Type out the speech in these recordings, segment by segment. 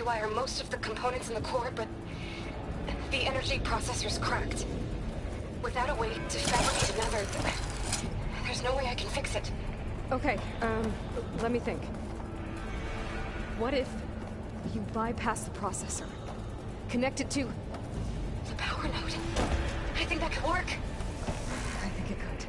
rewire most of the components in the core, but the energy processor's cracked. Without a way to fabricate another, there's no way I can fix it. Okay, let me think. What if you bypass the processor? Connect it to The power node. I think that could work. I think it could.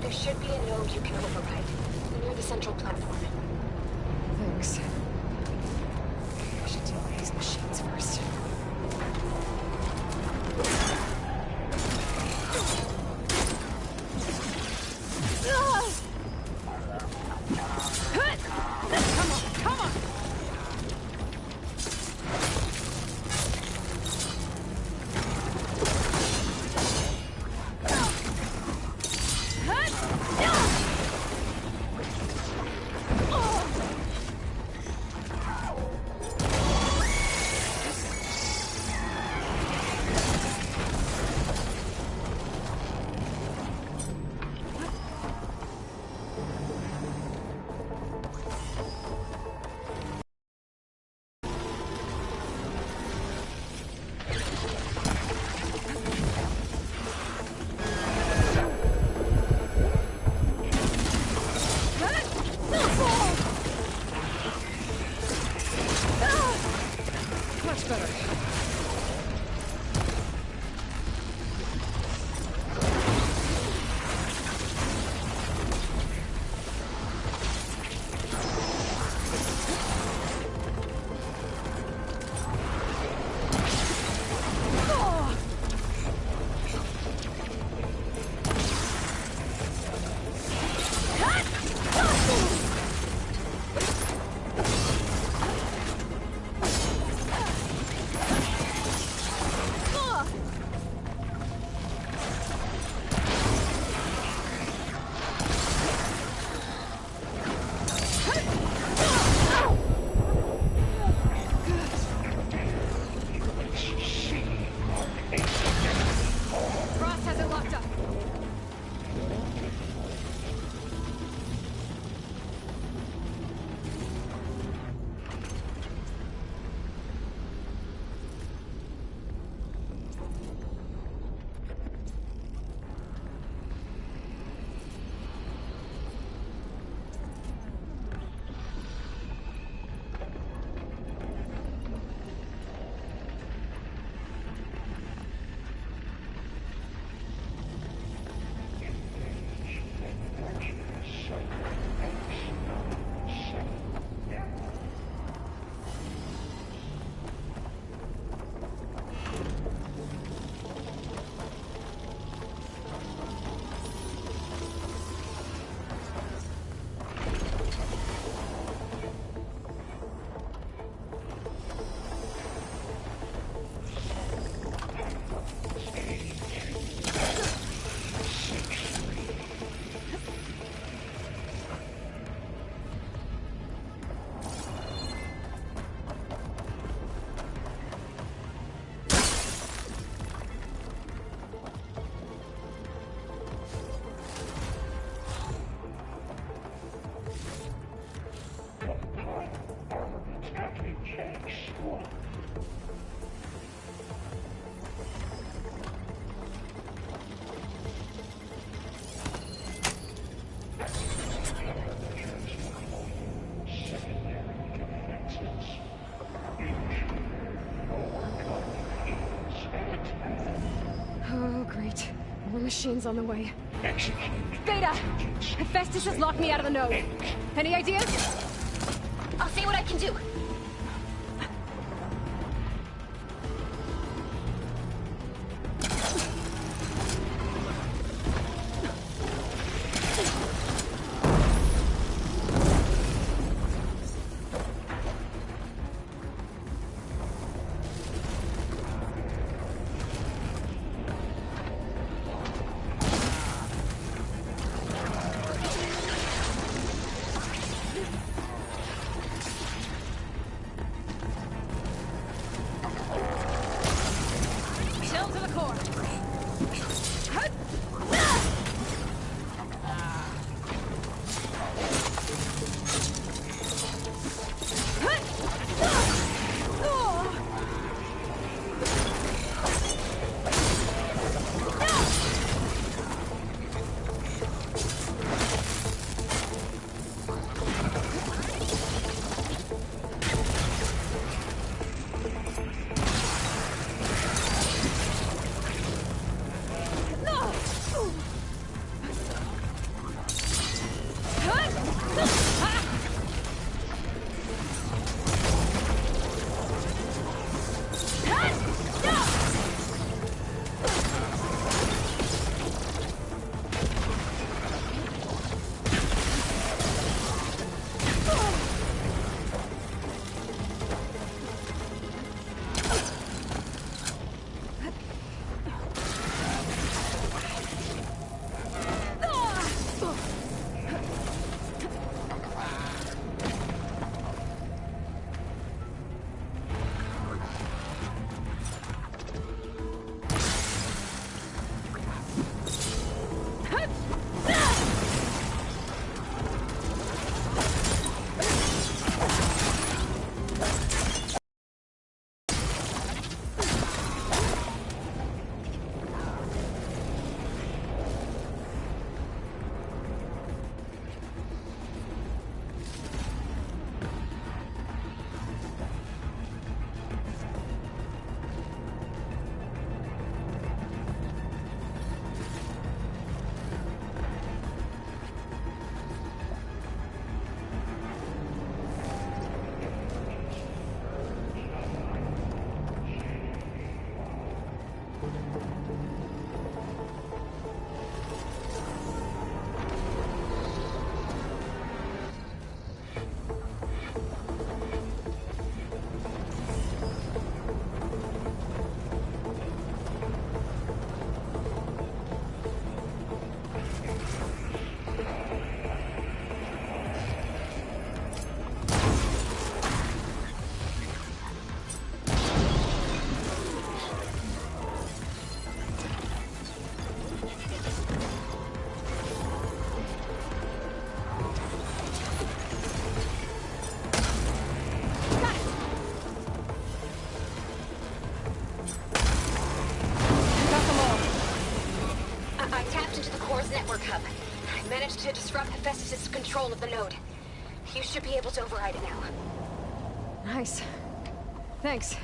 There should be a node you can override near the central platform. Thanks. I should deal with these machines first. Much better. Great. More machines on the way. Execute. Beta! Hephaestus has locked me out of the node. Any ideas? I'll see what I can do. Chill to the core. I managed to disrupt Hephaestus' control of the node. You should be able to override it now. Nice. Thanks.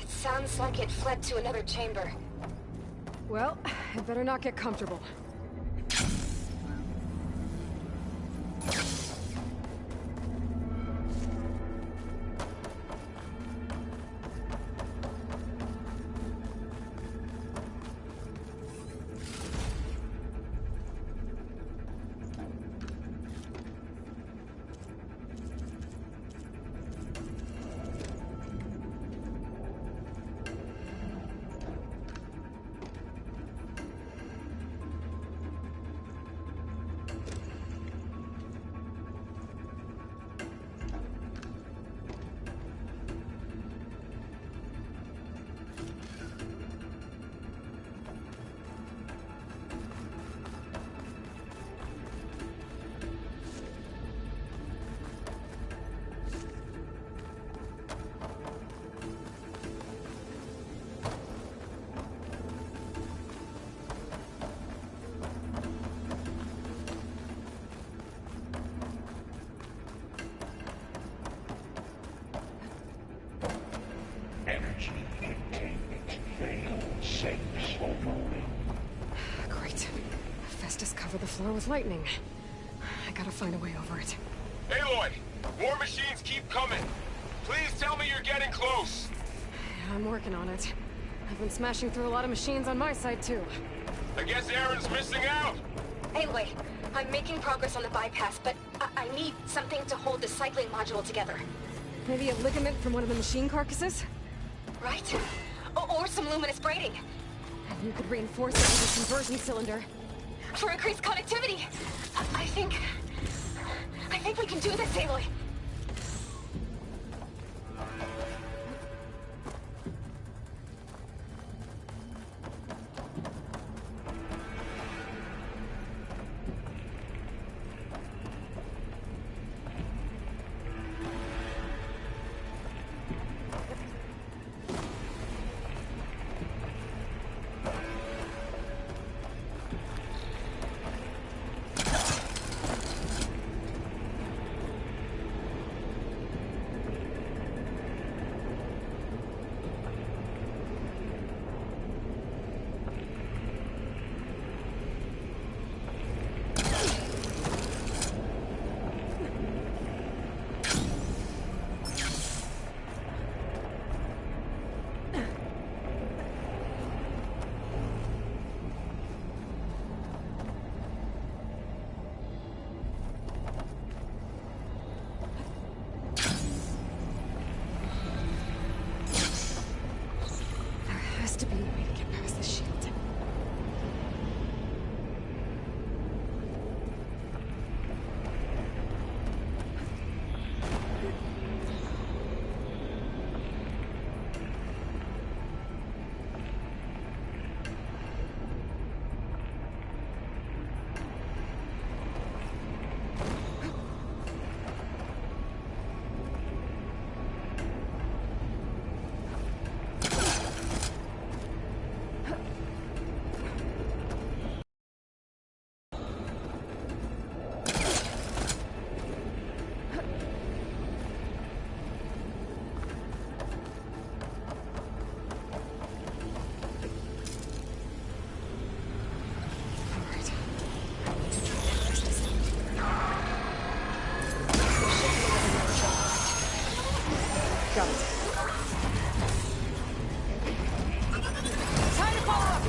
It sounds like it fled to another chamber. Well, I better not get comfortable. Great. Festus covered the floor with lightning. I gotta find a way over it. Aloy! More machines keep coming! Please tell me you're getting close! Yeah, I'm working on it. I've been smashing through a lot of machines on my side, too. I guess Aaron's missing out! Anyway, I'm making progress on the bypass, but I need something to hold the cycling module together. Maybe a ligament from one of the machine carcasses? Right? Or some luminous braiding. And you could reinforce it with a conversion cylinder. For increased connectivity. I think we can do this, Aloy. To be a way to get past the shield. Got it. Time to follow up!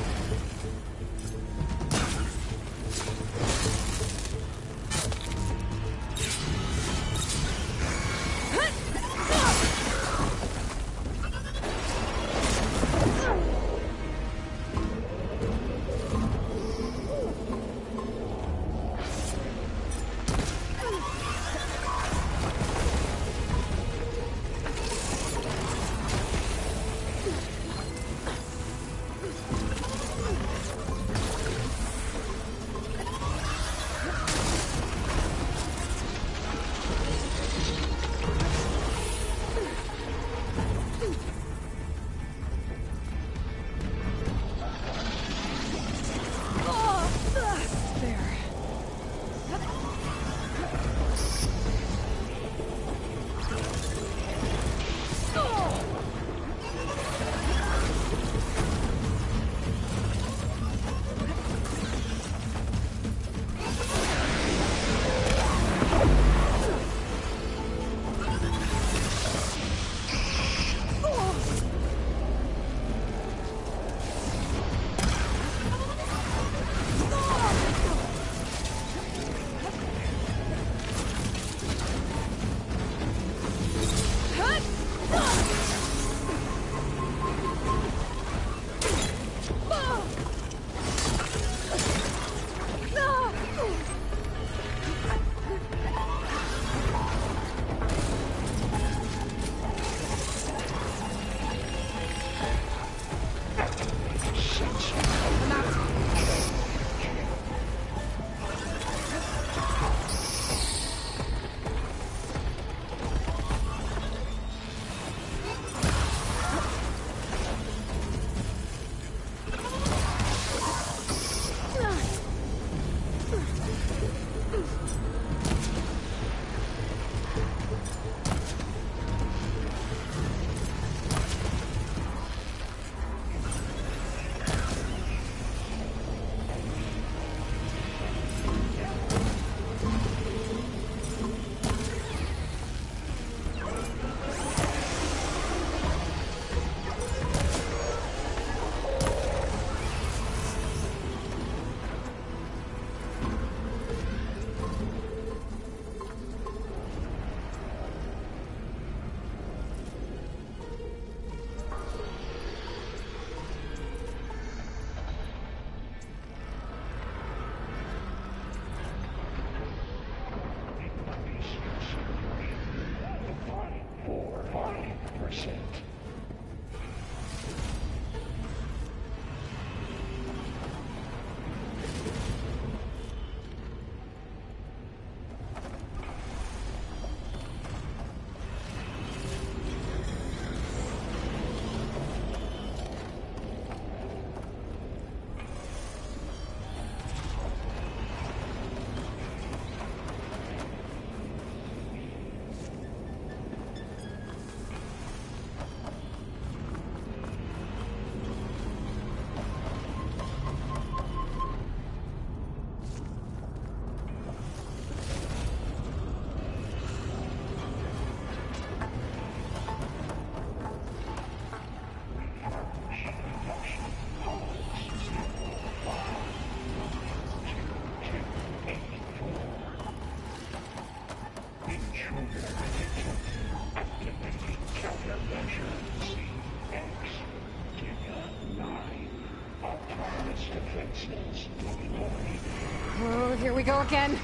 Oh, here we go again.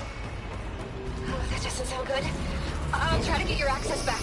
Oh, that doesn't sound good. I'll try to get your access back.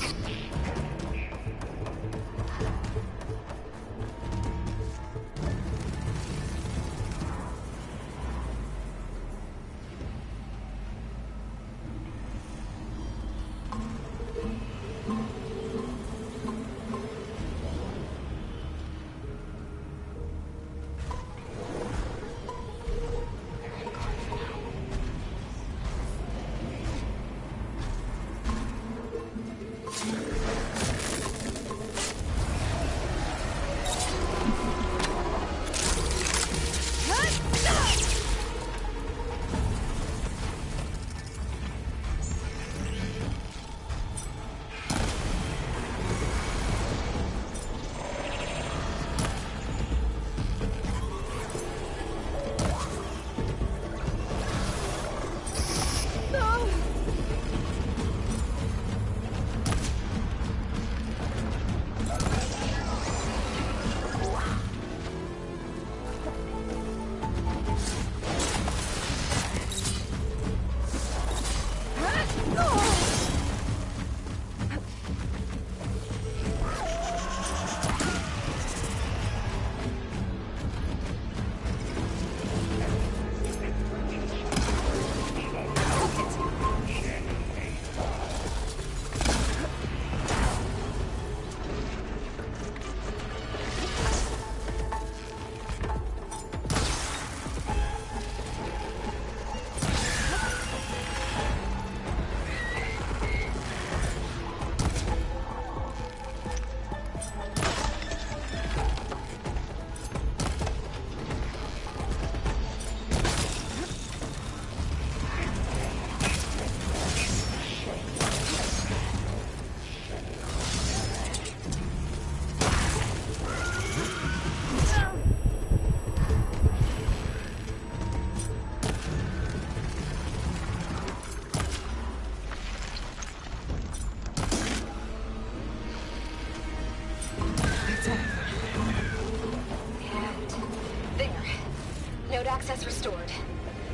Node access restored.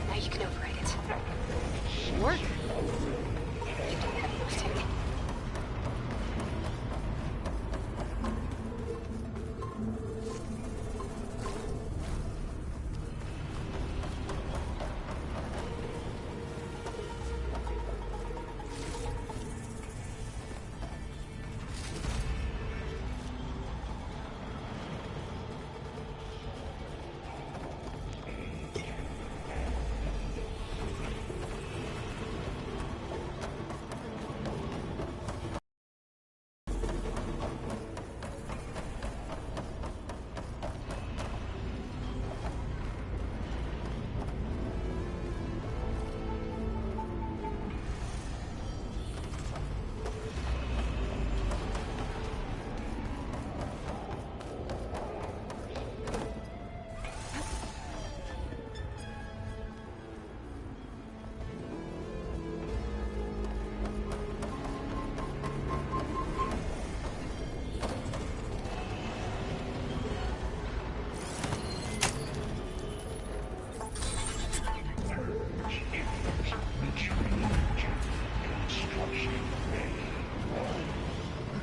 Now you can override it. Work? You've done heavy lifting.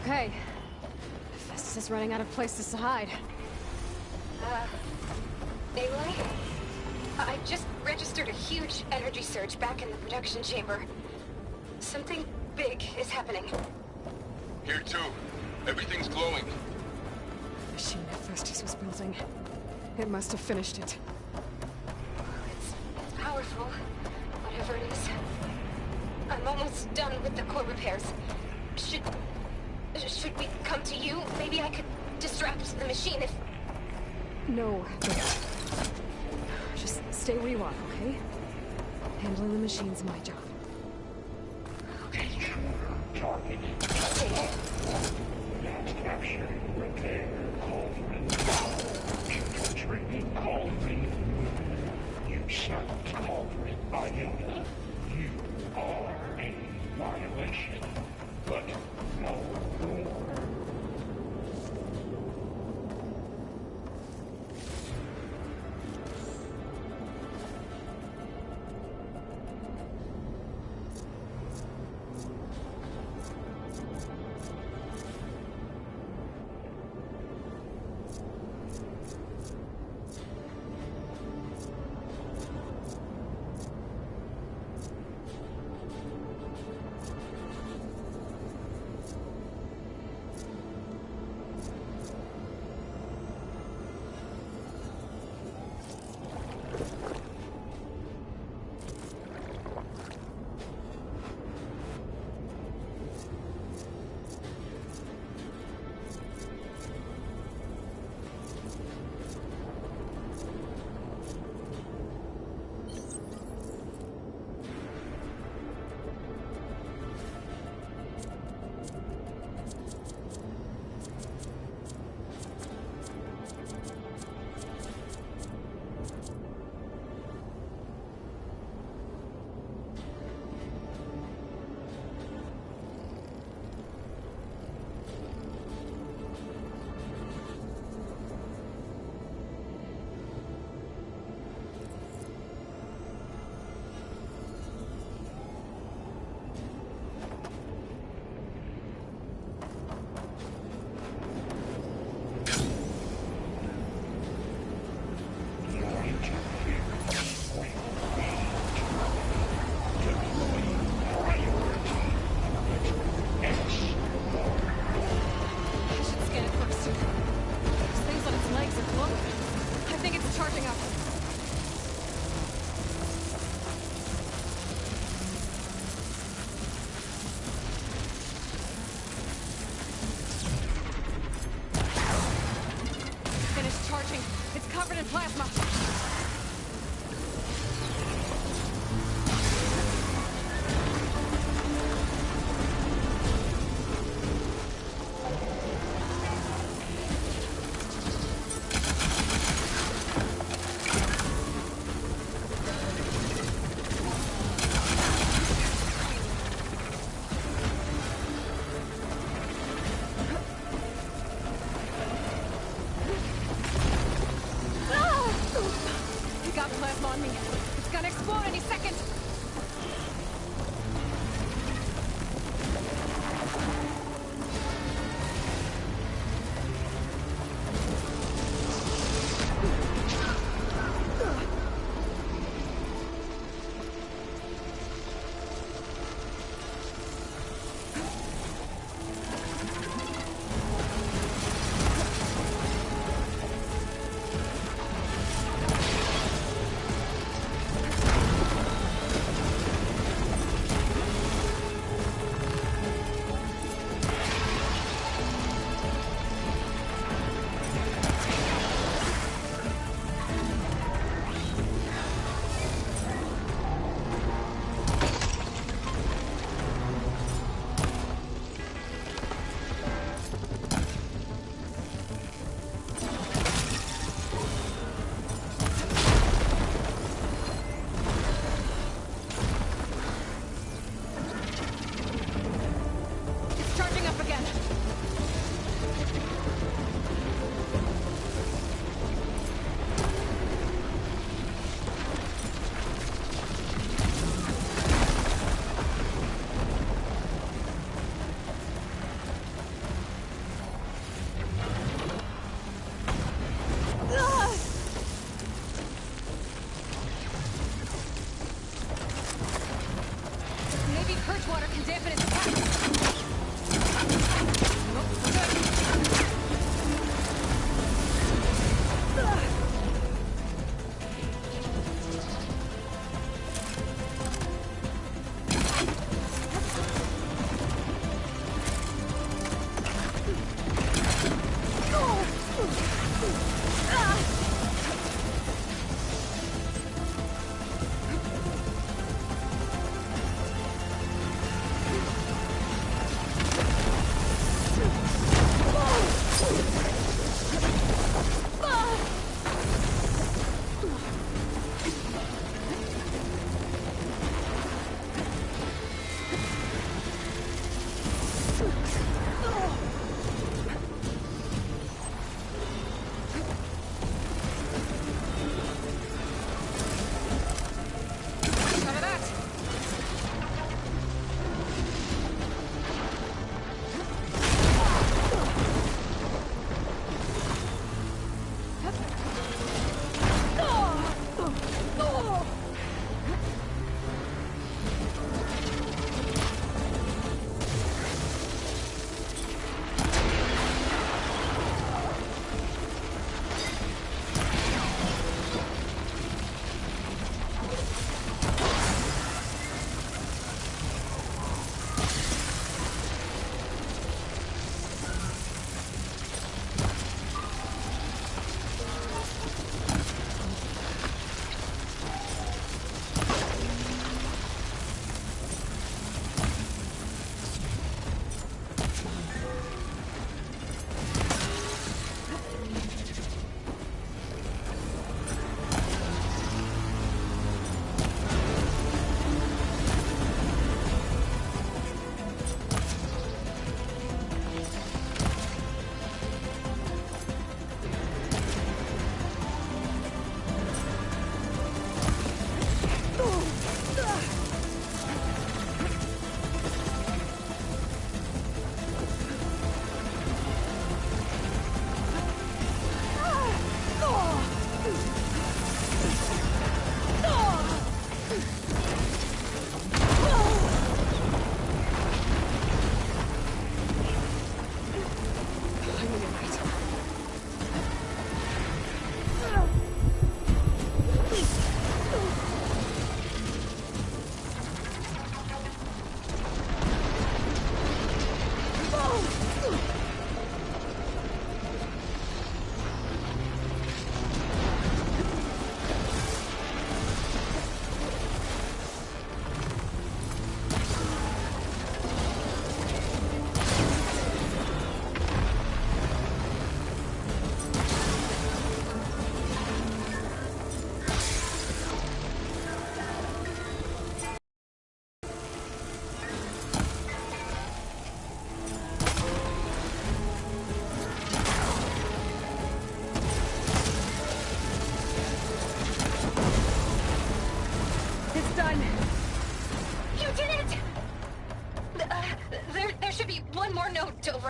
Okay. This is running out of places to hide. Aloy? I just registered a huge energy surge back in the production chamber. Something big is happening. Here too. Everything's glowing. The machine Hephaestus was building. It must have finished it. It's powerful, whatever it is. I'm almost done with the core repairs. Should we come to you? Maybe I could distract the machine if... No, wait. Just stay where you are, okay? Handling the machine's my job. Okay. Target. Capture, repair, cauldron. Infiltrating cauldron. You shut cauldron, Iona. You are a violation, but no more.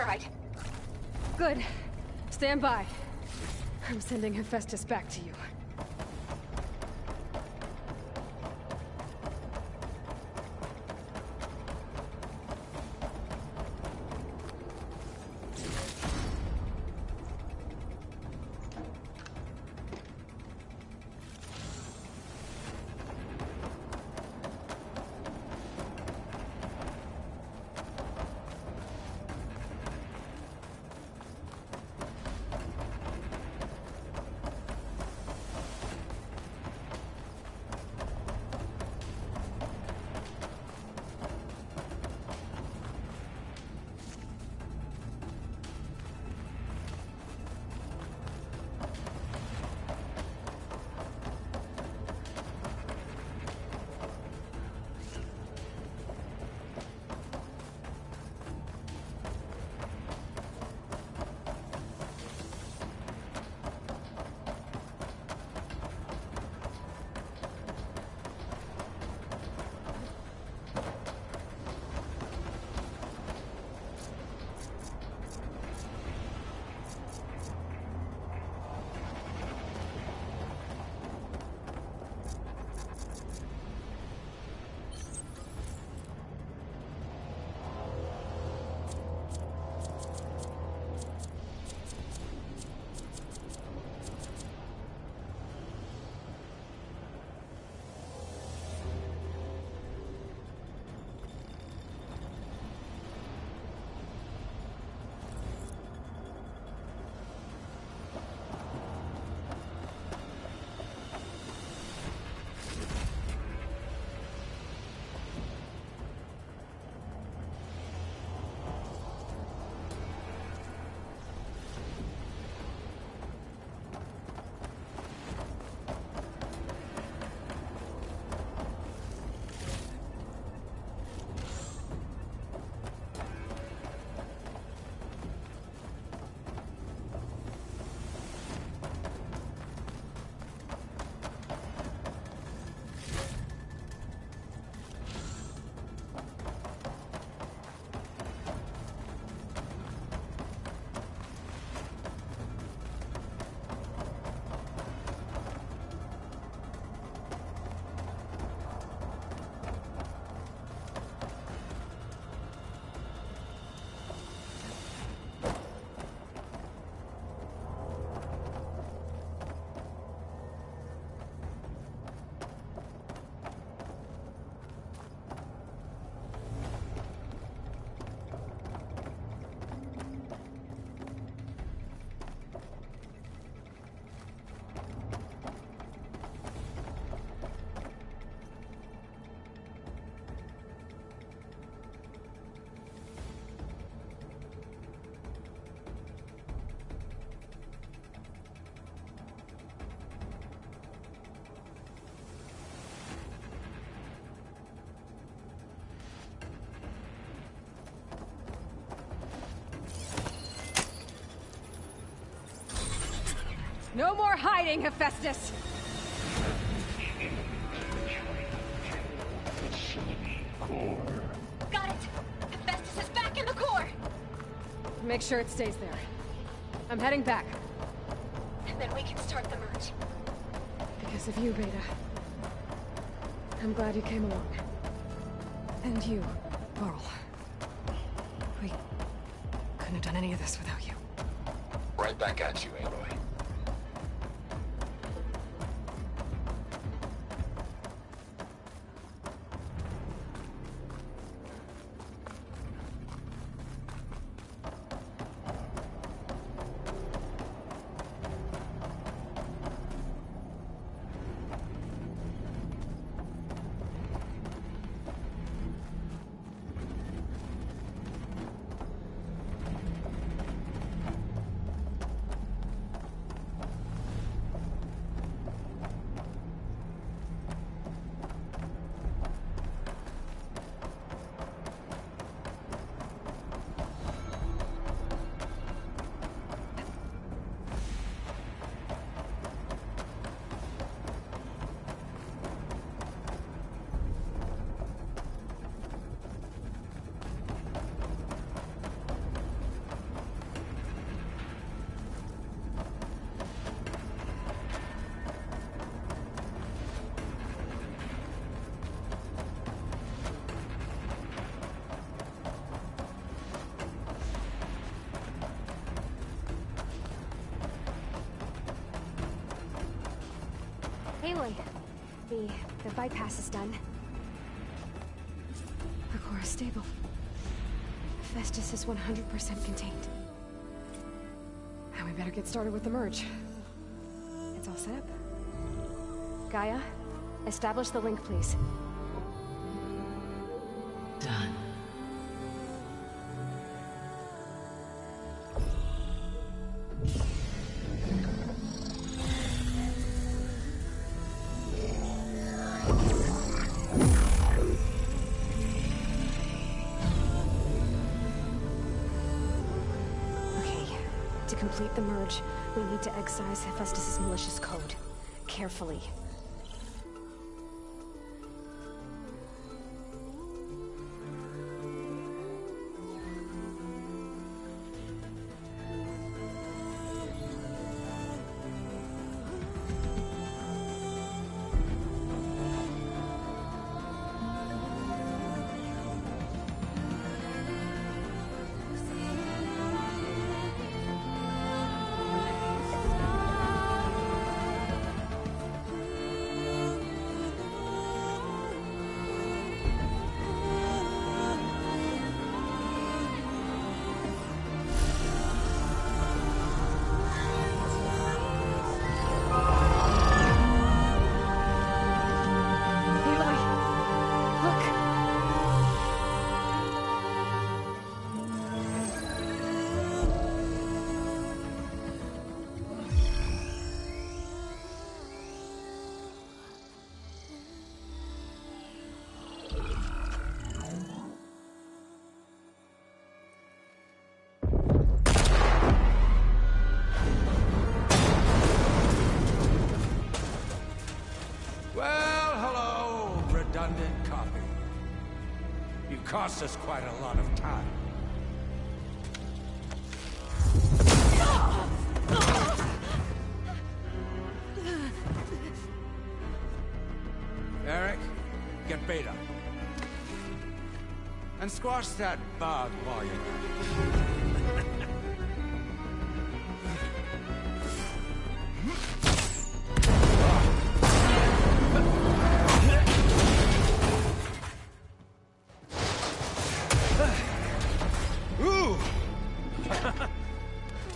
right. Good. Stand by. I'm sending Hephaestus back to you. No more hiding, Hephaestus! Got it! Hephaestus is back in the core! Make sure it stays there. I'm heading back. And then we can start the merge. Because of you, Beta. I'm glad you came along. And you, Carl. We couldn't have done any of this without you. Right back at you, Aloy. Aloy, the bypass is done. The core is stable. Festus is 100% contained. And we better get started with the merge. It's all set up. Gaia, establish the link, please. Done. To complete the merge, we need to excise Hephaestus' malicious code. Carefully. Redundant copy. You cost us quite a lot of time. Eric, get Beta. And squash that bug while you're at it.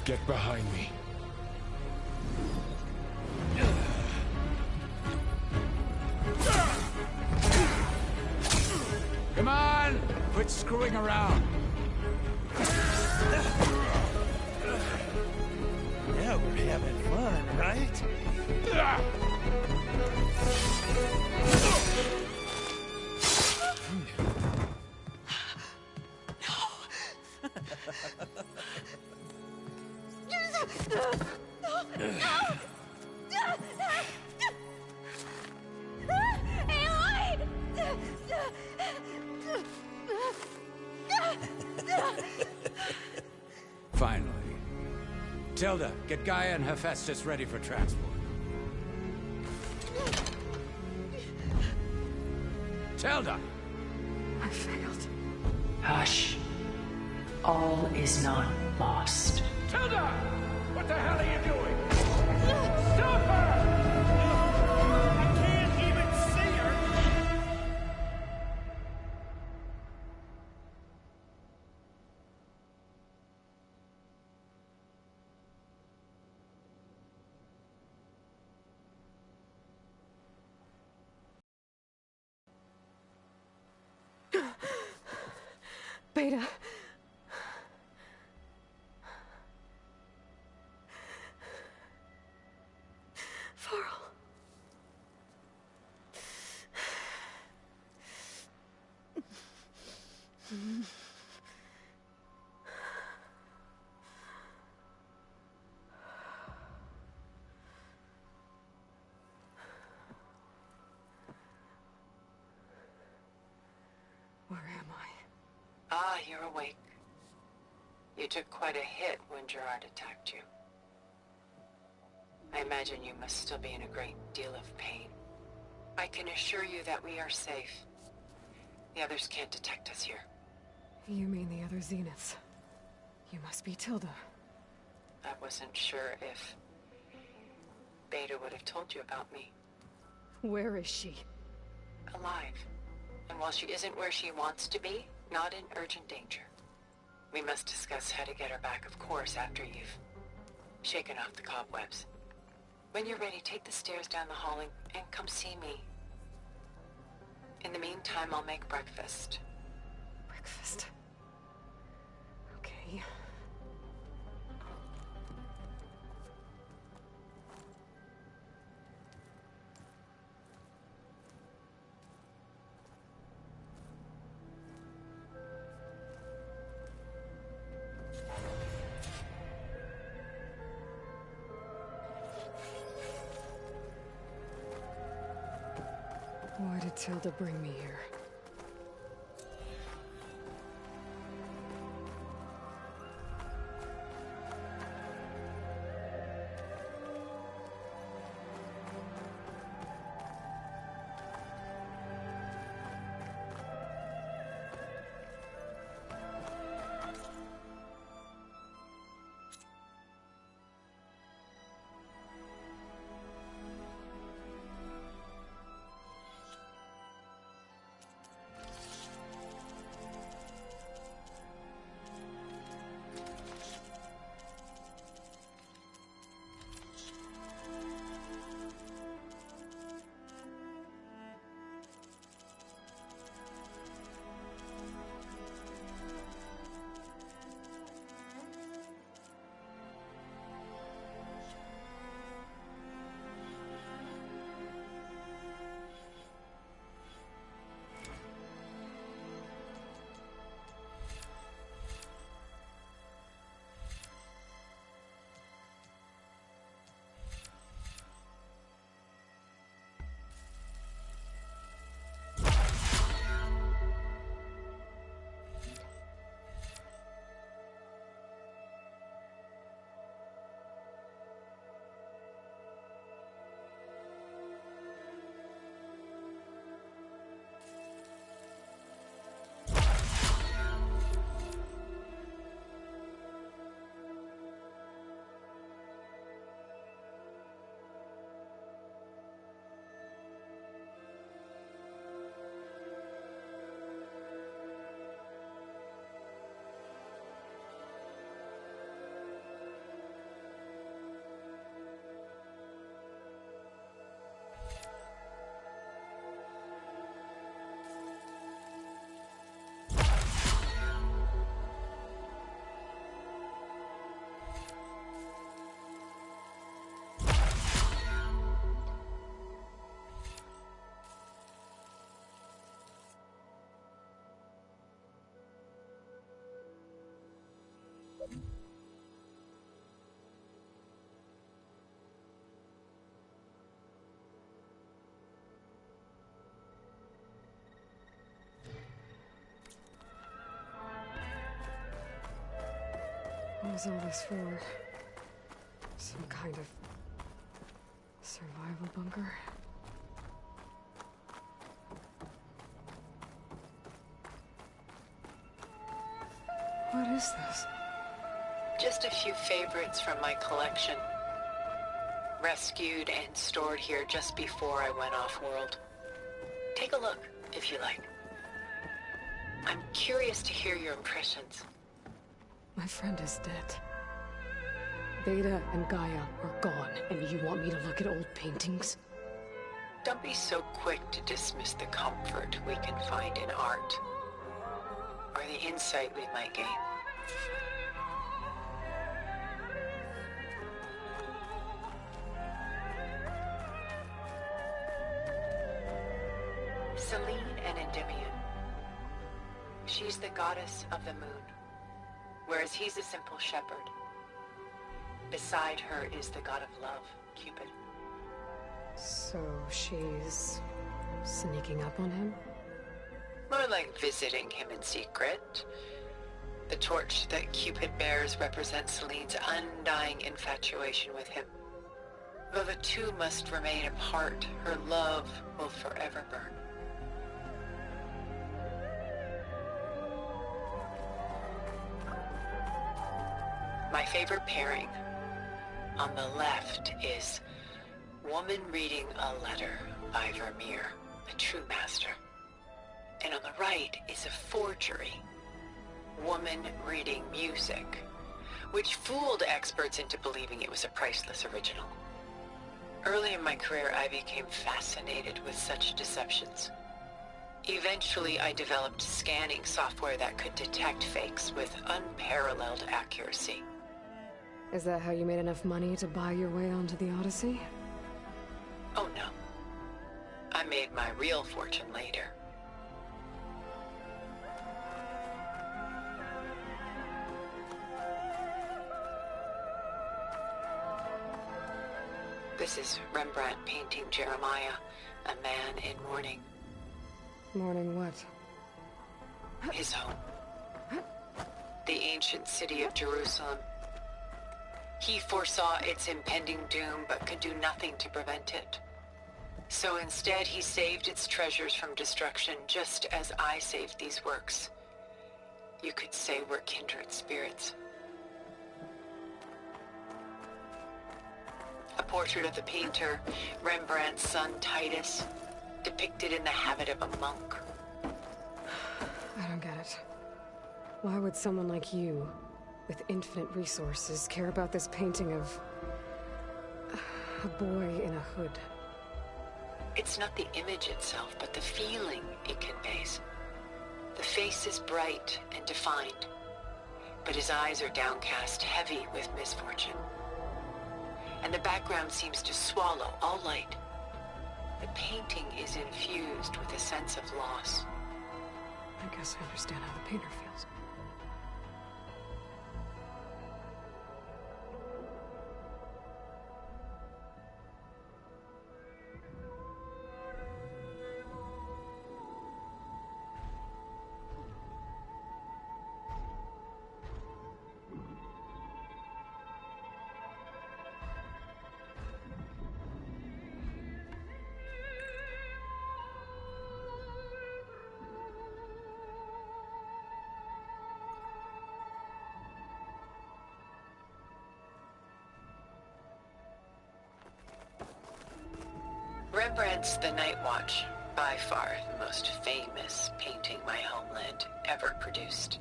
Get behind me. Come on! Quit screwing around. Yeah, we're having fun, right? Finally. Tilda, get Gaia and Hephaestus ready for transport. Tilda! I failed. Hush. All is not lost. Tilda! What the hell are you doing? Stop her! I can't even see her! Beta. Varl. Where am I? Ah, you're awake. You took quite a hit when Gerard attacked you. I imagine you must still be in a great deal of pain. I can assure you that we are safe. The others can't detect us here. You mean the other Zeniths? You must be Tilda. I wasn't sure if Beta would have told you about me. Where is she? Alive. And while she isn't where she wants to be, not in urgent danger. We must discuss how to get her back, of course, after you've shaken off the cobwebs. When you're ready, take the stairs down the hall and come see me. In the meantime, I'll make breakfast. Breakfast. Okay. Why did Tilda bring me here? What was all this for? Some kind of survival bunker? What is this? Just a few favorites from my collection. Rescued and stored here just before I went off-world. Take a look, if you like. I'm curious to hear your impressions. My friend is dead. Beta and Gaia are gone, and you want me to look at old paintings? Don't be so quick to dismiss the comfort we can find in art, or the insight we might gain. Selene and Endymion. She's the goddess of the moon, whereas he's a simple shepherd. Beside her is the god of love, Cupid. So she's sneaking up on him? More like visiting him in secret. The torch that Cupid bears represents Selene's undying infatuation with him. Though the two must remain apart, her love will forever burn. My favorite pairing on the left is woman reading a letter by Vermeer, a true master. And on the right is a forgery, Woman Reading Music, which fooled experts into believing it was a priceless original. Early in my career, I became fascinated with such deceptions. Eventually, I developed scanning software that could detect fakes with unparalleled accuracy. Is that how you made enough money to buy your way onto the Odyssey? Oh no. I made my real fortune later. This is Rembrandt painting Jeremiah, a man in mourning. Mourning what? His home. The ancient city of Jerusalem. He foresaw its impending doom, but could do nothing to prevent it. So instead, he saved its treasures from destruction, just as I saved these works. You could say we're kindred spirits. A portrait of the painter, Rembrandt's son Titus, depicted in the habit of a monk. I don't get it. Why would someone like you, with infinite resources, care about this painting of a boy in a hood? It's not the image itself, but the feeling it conveys. The face is bright and defined, but his eyes are downcast, heavy with misfortune. And the background seems to swallow all light. The painting is infused with a sense of loss. I guess I understand how the painter feels. Rembrandt's The Night Watch, by far the most famous painting my homeland ever produced.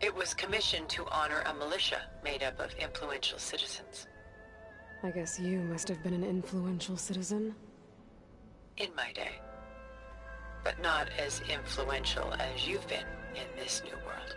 It was commissioned to honor a militia made up of influential citizens. I guess you must have been an influential citizen. In my day. But not as influential as you've been in this new world.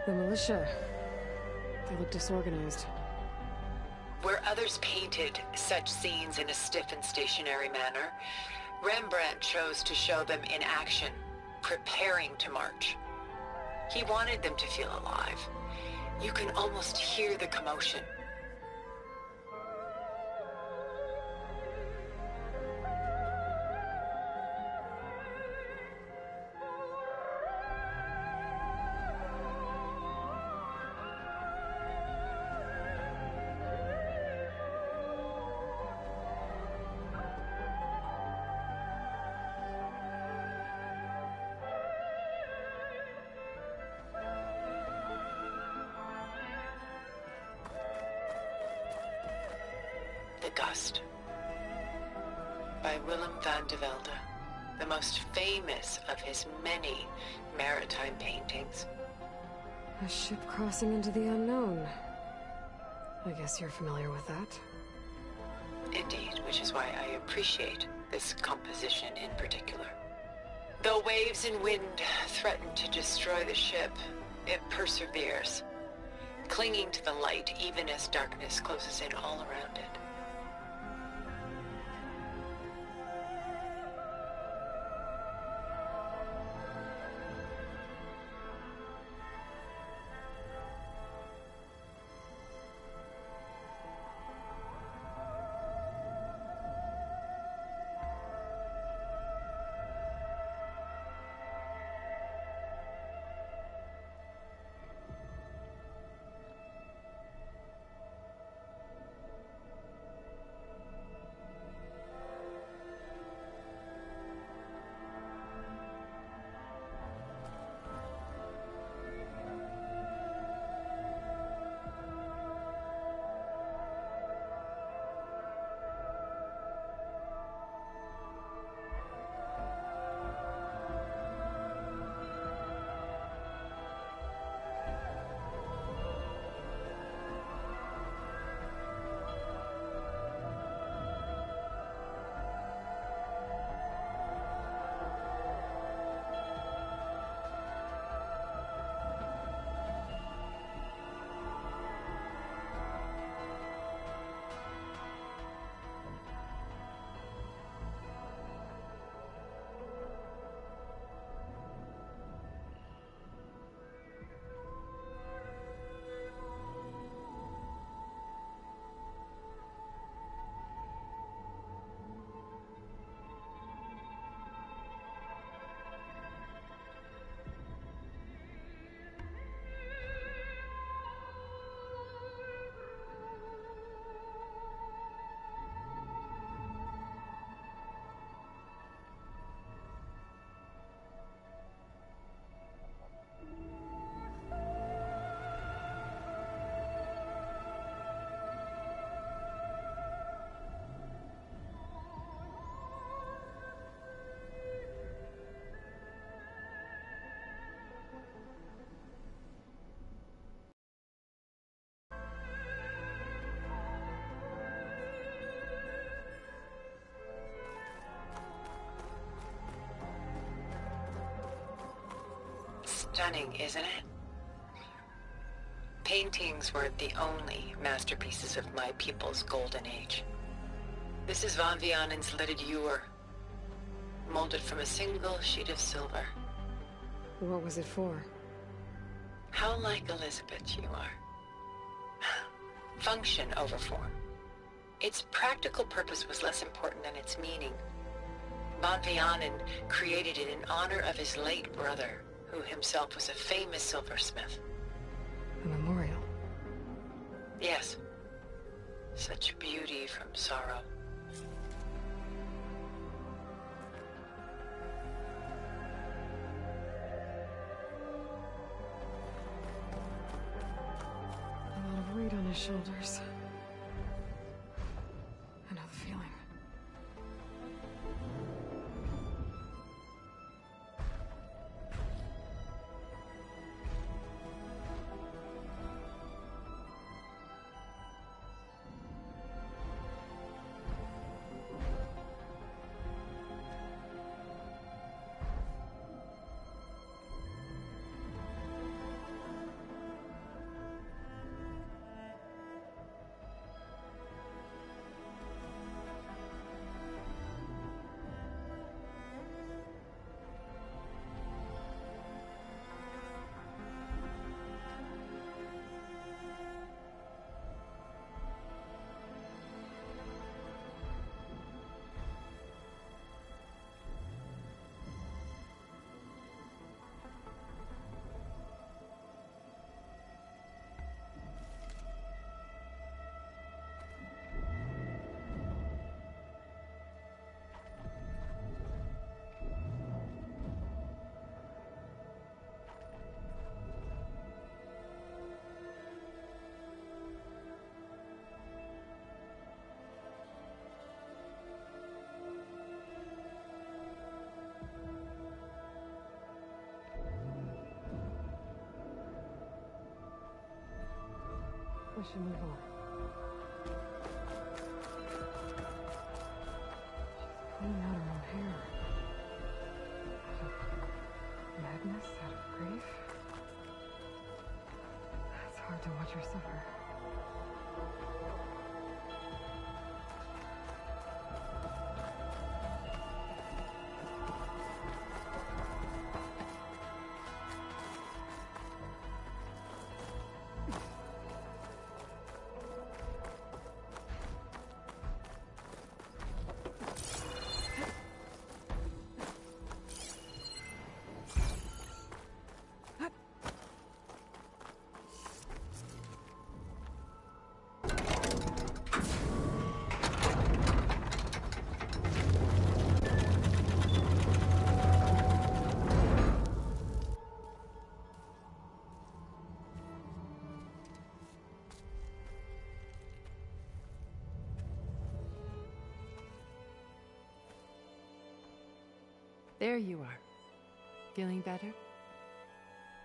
The militia. They look disorganized. Where others painted such scenes in a stiff and stationary manner, Rembrandt chose to show them in action, preparing to march. He wanted them to feel alive. You can almost hear the commotion. The Gust by Willem van de Velde, the most famous of his many maritime paintings. A ship crossing into the unknown. I guess you're familiar with that. Indeed, which is why I appreciate this composition in particular. Though waves and wind threaten to destroy the ship, it perseveres, clinging to the light even as darkness closes in all around it. Stunning, isn't it? Paintings weren't the only masterpieces of my people's golden age. This is Van Vianen's leaded ewer, molded from a single sheet of silver. What was it for? How like Elizabeth you are. Function over form. Its practical purpose was less important than its meaning. Van Vianen created it in honor of his late brother, who himself was a famous silversmith. A memorial. Yes. Such beauty from sorrow. A lot of weight on his shoulders. I know the feeling. We should move on. She's pulling out her own hair. Out of madness, out of grief. It's hard to watch her suffer. There you are. Feeling better?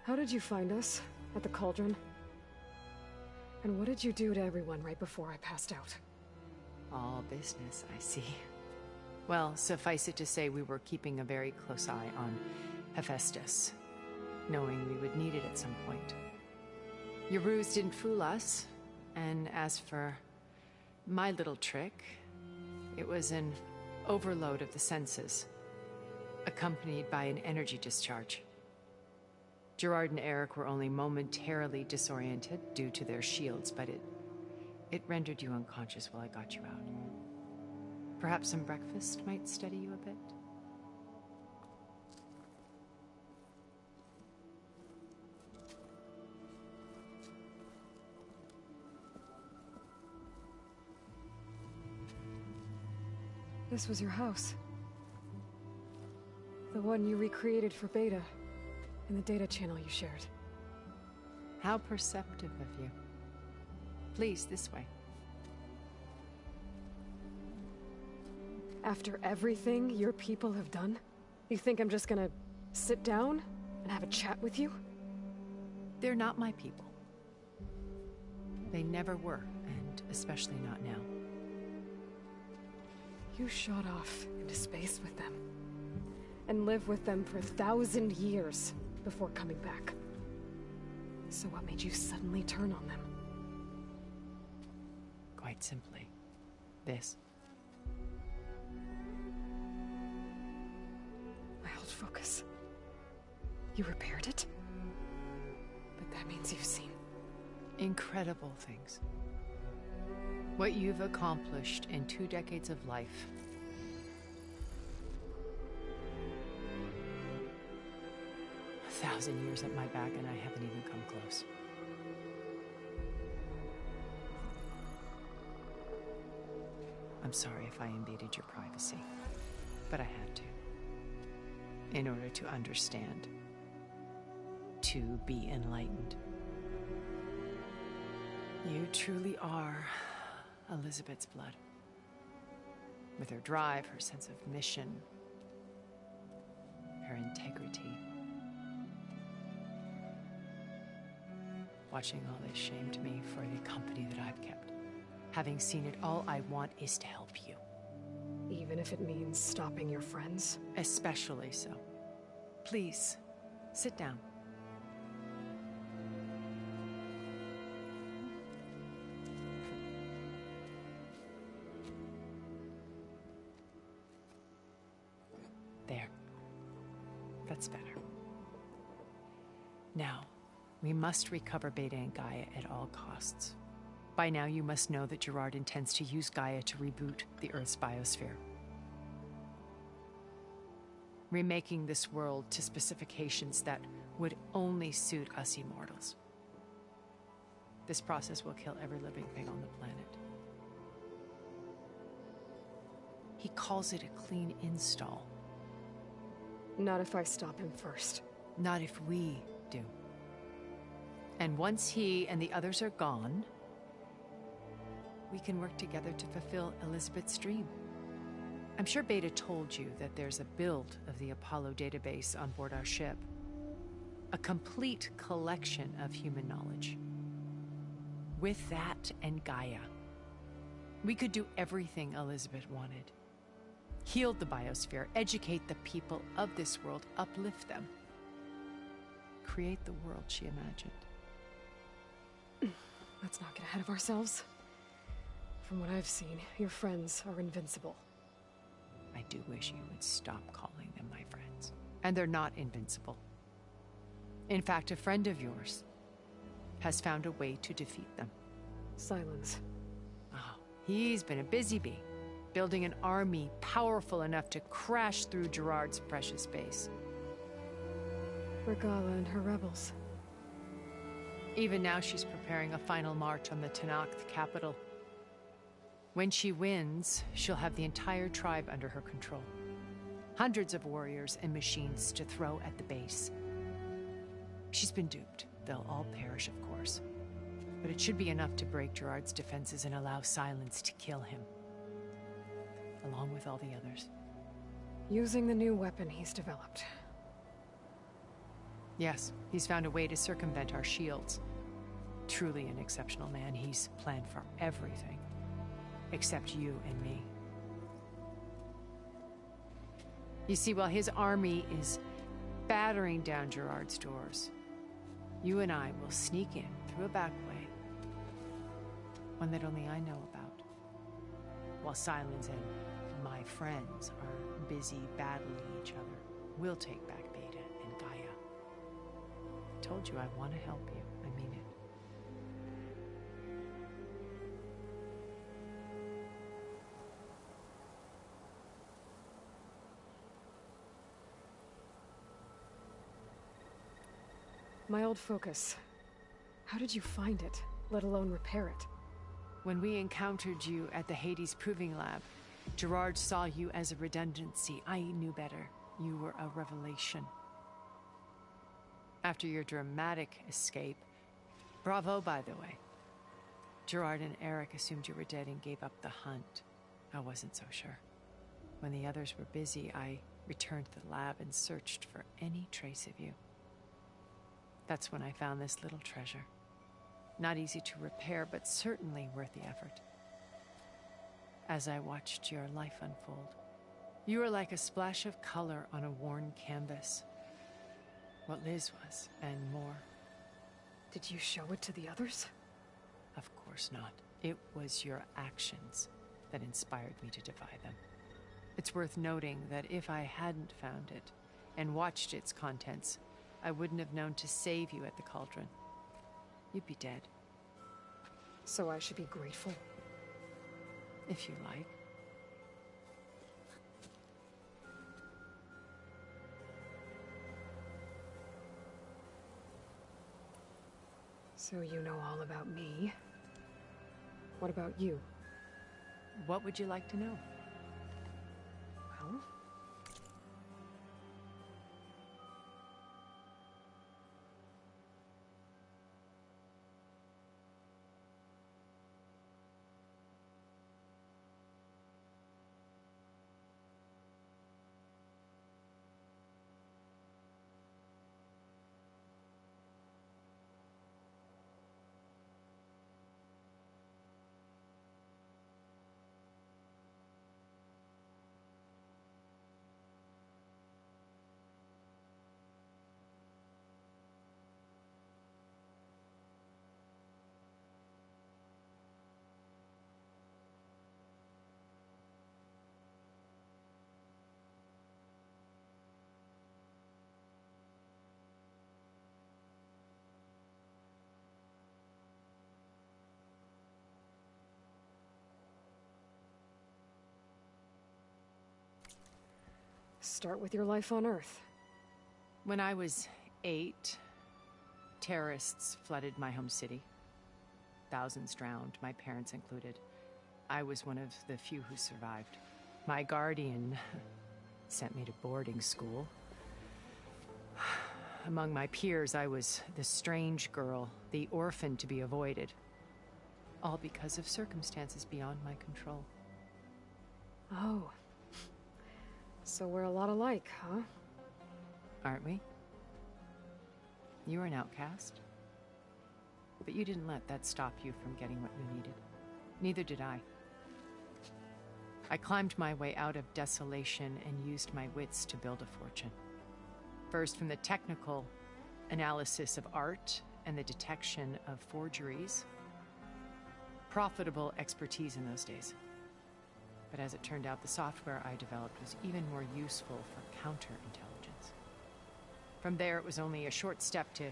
How did you find us? At the cauldron? And what did you do to everyone right before I passed out? All business, I see. Well, suffice it to say we were keeping a very close eye on Hephaestus, knowing we would need it at some point. Your ruse didn't fool us, and as for my little trick, it was an overload of the senses, accompanied by an energy discharge. Gerard and Eric were only momentarily disoriented due to their shields, but it rendered you unconscious while I got you out. Perhaps some breakfast might steady you a bit? This was your house. The one you recreated for Beta, in the data channel you shared. How perceptive of you. Please, this way. After everything your people have done, you think I'm just gonna sit down and have a chat with you? They're not my people. They never were, and especially not now. You shot off into space with them, and lived with them for 1,000 years before coming back. So what made you suddenly turn on them? Quite simply, this. I held focus. You repaired it? But that means you've seen... Incredible things. What you've accomplished in 2 decades of life. A 1,000 years at my back and I haven't even come close. I'm sorry if I invaded your privacy, but I had to. In order to understand. To be enlightened. You truly are Elizabeth's blood. With her drive, her sense of mission, her integrity. Watching all this shamed me for the company that I've kept. Having seen it, all I want is to help you. Even if it means stopping your friends? Especially so. Please, sit down. There. That's better. Now, we must recover Beta and Gaia at all costs. By now, you must know that Gerard intends to use Gaia to reboot the Earth's biosphere. Remaking this world to specifications that would only suit us immortals. This process will kill every living thing on the planet. He calls it a clean install. Not if I stop him first. Not if we do. And once he and the others are gone, we can work together to fulfill Elizabeth's dream. I'm sure Beta told you that there's a build of the Apollo database on board our ship. A complete collection of human knowledge. With that and Gaia, we could do everything Elizabeth wanted. Heal the biosphere, educate the people of this world, uplift them. Create the world she imagined. Let's not get ahead of ourselves. From what I've seen, your friends are invincible. I do wish you would stop calling them my friends. And they're not invincible. In fact, a friend of yours has found a way to defeat them. Silence. Oh, he's been a busy bee, building an army powerful enough to crash through Gerard's precious base. Regala and her rebels. Even now, she's preparing a final march on the Tenakth capital. When she wins, she'll have the entire tribe under her control. Hundreds of warriors and machines to throw at the base. She's been duped. They'll all perish, of course. But it should be enough to break Gerard's defenses and allow Silence to kill him. Along with all the others. Using the new weapon he's developed. Yes, he's found a way to circumvent our shields. Truly an exceptional man. He's planned for everything. Except you and me. You see, while his army is battering down Gerard's doors, you and I will sneak in through a back way. One that only I know about. While Silence and my friends are busy battling each other, we'll take back Beta and Gaia. I told you I want to help you. I mean it. My old focus. How did you find it, let alone repair it? When we encountered you at the Hades Proving Lab, Gerard saw you as a redundancy. I knew better. You were a revelation. After your dramatic escape, bravo, by the way. Gerard and Eric assumed you were dead and gave up the hunt. I wasn't so sure. When the others were busy, I returned to the lab and searched for any trace of you. That's when I found this little treasure. Not easy to repair, but certainly worth the effort. As I watched your life unfold, you were like a splash of color on a worn canvas. What Liz was, and more. Did you show it to the others? Of course not. It was your actions that inspired me to defy them. It's worth noting that if I hadn't found it and watched its contents, I wouldn't have known to save you at the cauldron. You'd be dead. So I should be grateful? If you like. So you know all about me. What about you? What would you like to know? Well... Start with your life on Earth. When I was 8, terrorists flooded my home city. Thousands drowned, my parents included. I was one of the few who survived. My guardian sent me to boarding school. Among my peers, I was the strange girl, the orphan to be avoided. All because of circumstances beyond my control. Oh. So we're a lot alike, huh? Aren't we? You were an outcast. But you didn't let that stop you from getting what you needed. Neither did I. I climbed my way out of desolation and used my wits to build a fortune. First, from the technical analysis of art and the detection of forgeries. Profitable expertise in those days. But as it turned out, the software I developed was even more useful for counterintelligence. From there, it was only a short step to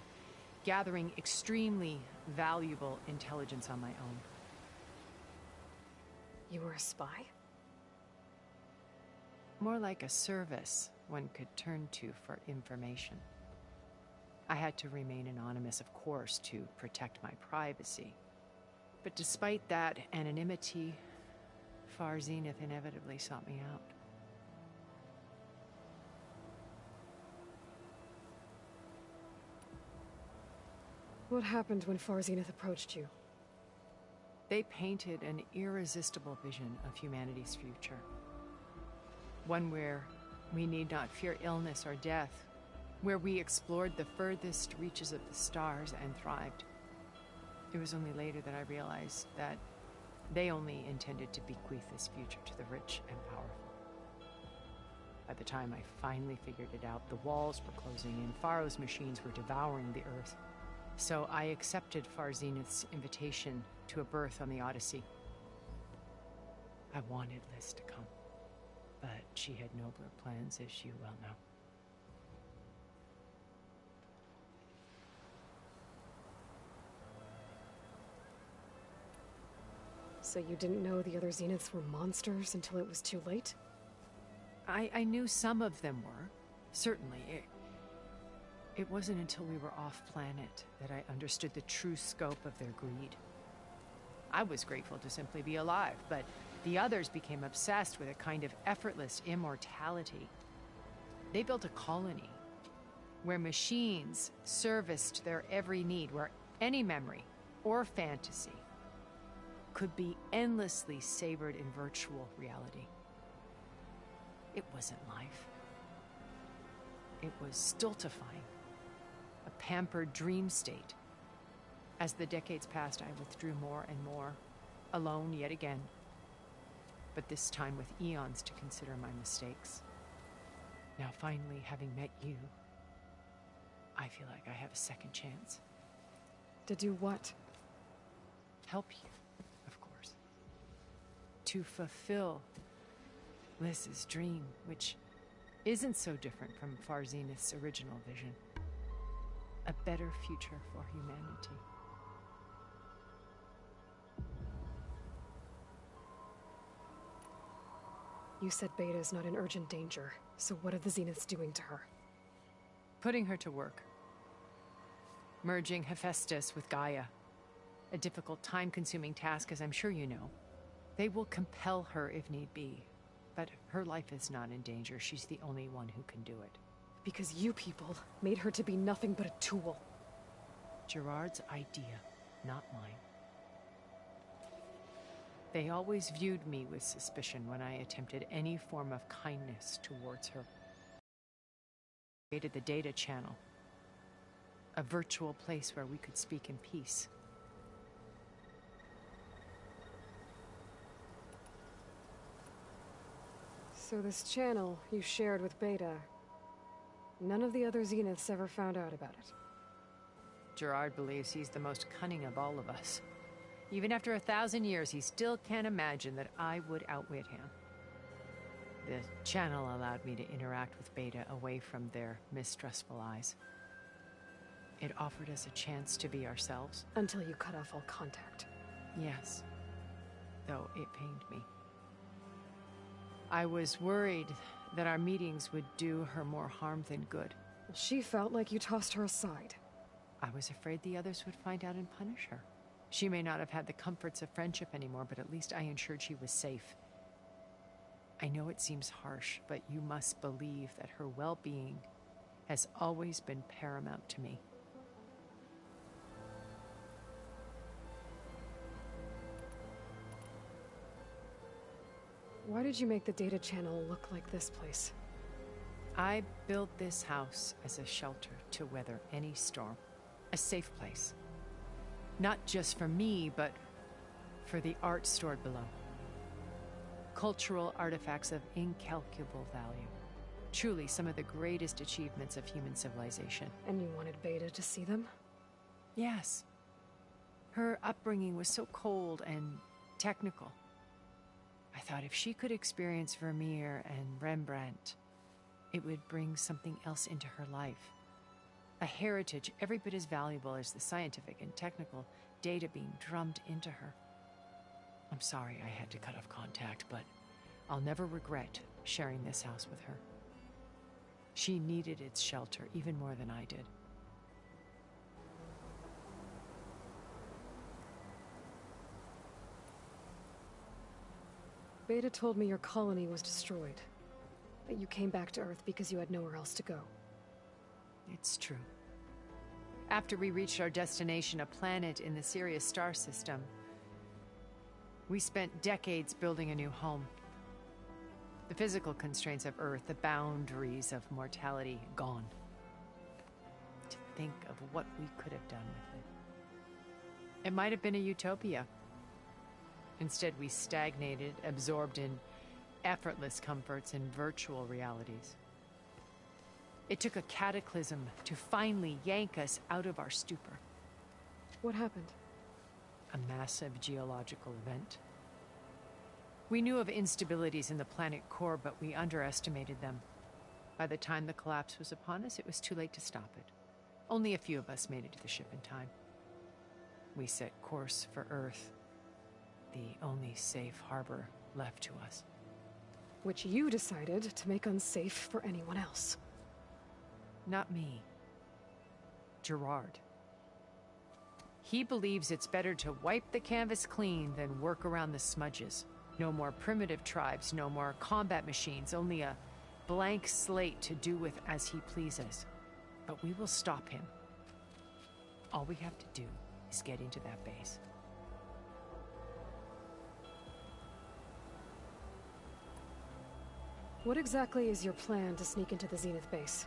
gathering extremely valuable intelligence on my own. You were a spy? More like a service one could turn to for information. I had to remain anonymous, of course, to protect my privacy. But despite that anonymity, Far Zenith inevitably sought me out. What happened when Far Zenith approached you? They painted an irresistible vision of humanity's future. One where we need not fear illness or death, where we explored the furthest reaches of the stars and thrived. It was only later that I realized that they only intended to bequeath this future to the rich and powerful. By the time I finally figured it out, the walls were closing in, Faro's machines were devouring the Earth. So I accepted Far Zenith's invitation to a berth on the Odyssey. I wanted Liz to come, but she had nobler plans, as you well know. So you didn't know the other Zeniths were monsters until it was too late? I knew some of them were, certainly. It wasn't until we were off-planet that I understood the true scope of their greed. I was grateful to simply be alive, but the others became obsessed with a kind of effortless immortality. They built a colony where machines serviced their every need, where any memory or fantasy could be endlessly savored in virtual reality. It wasn't life. It was stultifying, a pampered dream state. As the decades passed, I withdrew more and more, alone yet again, but this time with eons to consider my mistakes. Now finally, having met you, I feel like I have a second chance. To do what? Help you, of course. To fulfill Liz's dream, which isn't so different from Far Zenith's original vision. A better future for humanity. You said Beta's not in urgent danger, so what are the Zeniths doing to her? Putting her to work. Merging Hephaestus with Gaia. A difficult, time-consuming task, as I'm sure you know. They will compel her if need be. But her life is not in danger. She's the only one who can do it. Because you people made her to be nothing but a tool. Gerard's idea, not mine. They always viewed me with suspicion when I attempted any form of kindness towards her. I created the data channel. A virtual place where we could speak in peace. So this channel you shared with Beta, none of the other Zeniths ever found out about it. Gerard believes he's the most cunning of all of us. Even after 1,000 years, he still can't imagine that I would outwit him. The channel allowed me to interact with Beta away from their mistrustful eyes. It offered us a chance to be ourselves. Until you cut off all contact. Yes, though it pained me. I was worried that our meetings would do her more harm than good. She felt like you tossed her aside. I was afraid the others would find out and punish her. She may not have had the comforts of friendship anymore, but at least I ensured she was safe. I know it seems harsh, but you must believe that her well-being has always been paramount to me. Why did you make the data channel look like this place? I built this house as a shelter to weather any storm. A safe place. Not just for me, but for the art stored below. Cultural artifacts of incalculable value. Truly some of the greatest achievements of human civilization. And you wanted Beta to see them? Yes. Her upbringing was so cold and technical. I thought if she could experience Vermeer and Rembrandt, it would bring something else into her life. A heritage every bit as valuable as the scientific and technical data being drummed into her. I'm sorry I had to cut off contact, but I'll never regret sharing this house with her. She needed its shelter even more than I did. Beta told me your colony was destroyed. That you came back to Earth because you had nowhere else to go. It's true. After we reached our destination, a planet in the Sirius star system, we spent decades building a new home. The physical constraints of Earth, the boundaries of mortality, gone. To think of what we could have done with it. It might have been a utopia. Instead, we stagnated, absorbed in effortless comforts and virtual realities. It took a cataclysm to finally yank us out of our stupor. What happened? A massive geological event. We knew of instabilities in the planet core, but we underestimated them. By the time the collapse was upon us, it was too late to stop it. Only a few of us made it to the ship in time. We set course for Earth, the only safe harbor left to us. Which you decided to make unsafe for anyone else. Not me. Gerard. He believes it's better to wipe the canvas clean than work around the smudges. No more primitive tribes, no more combat machines, only a blank slate to do with as he pleases. But we will stop him. All we have to do is get into that base. What exactly is your plan to sneak into the Zenith base?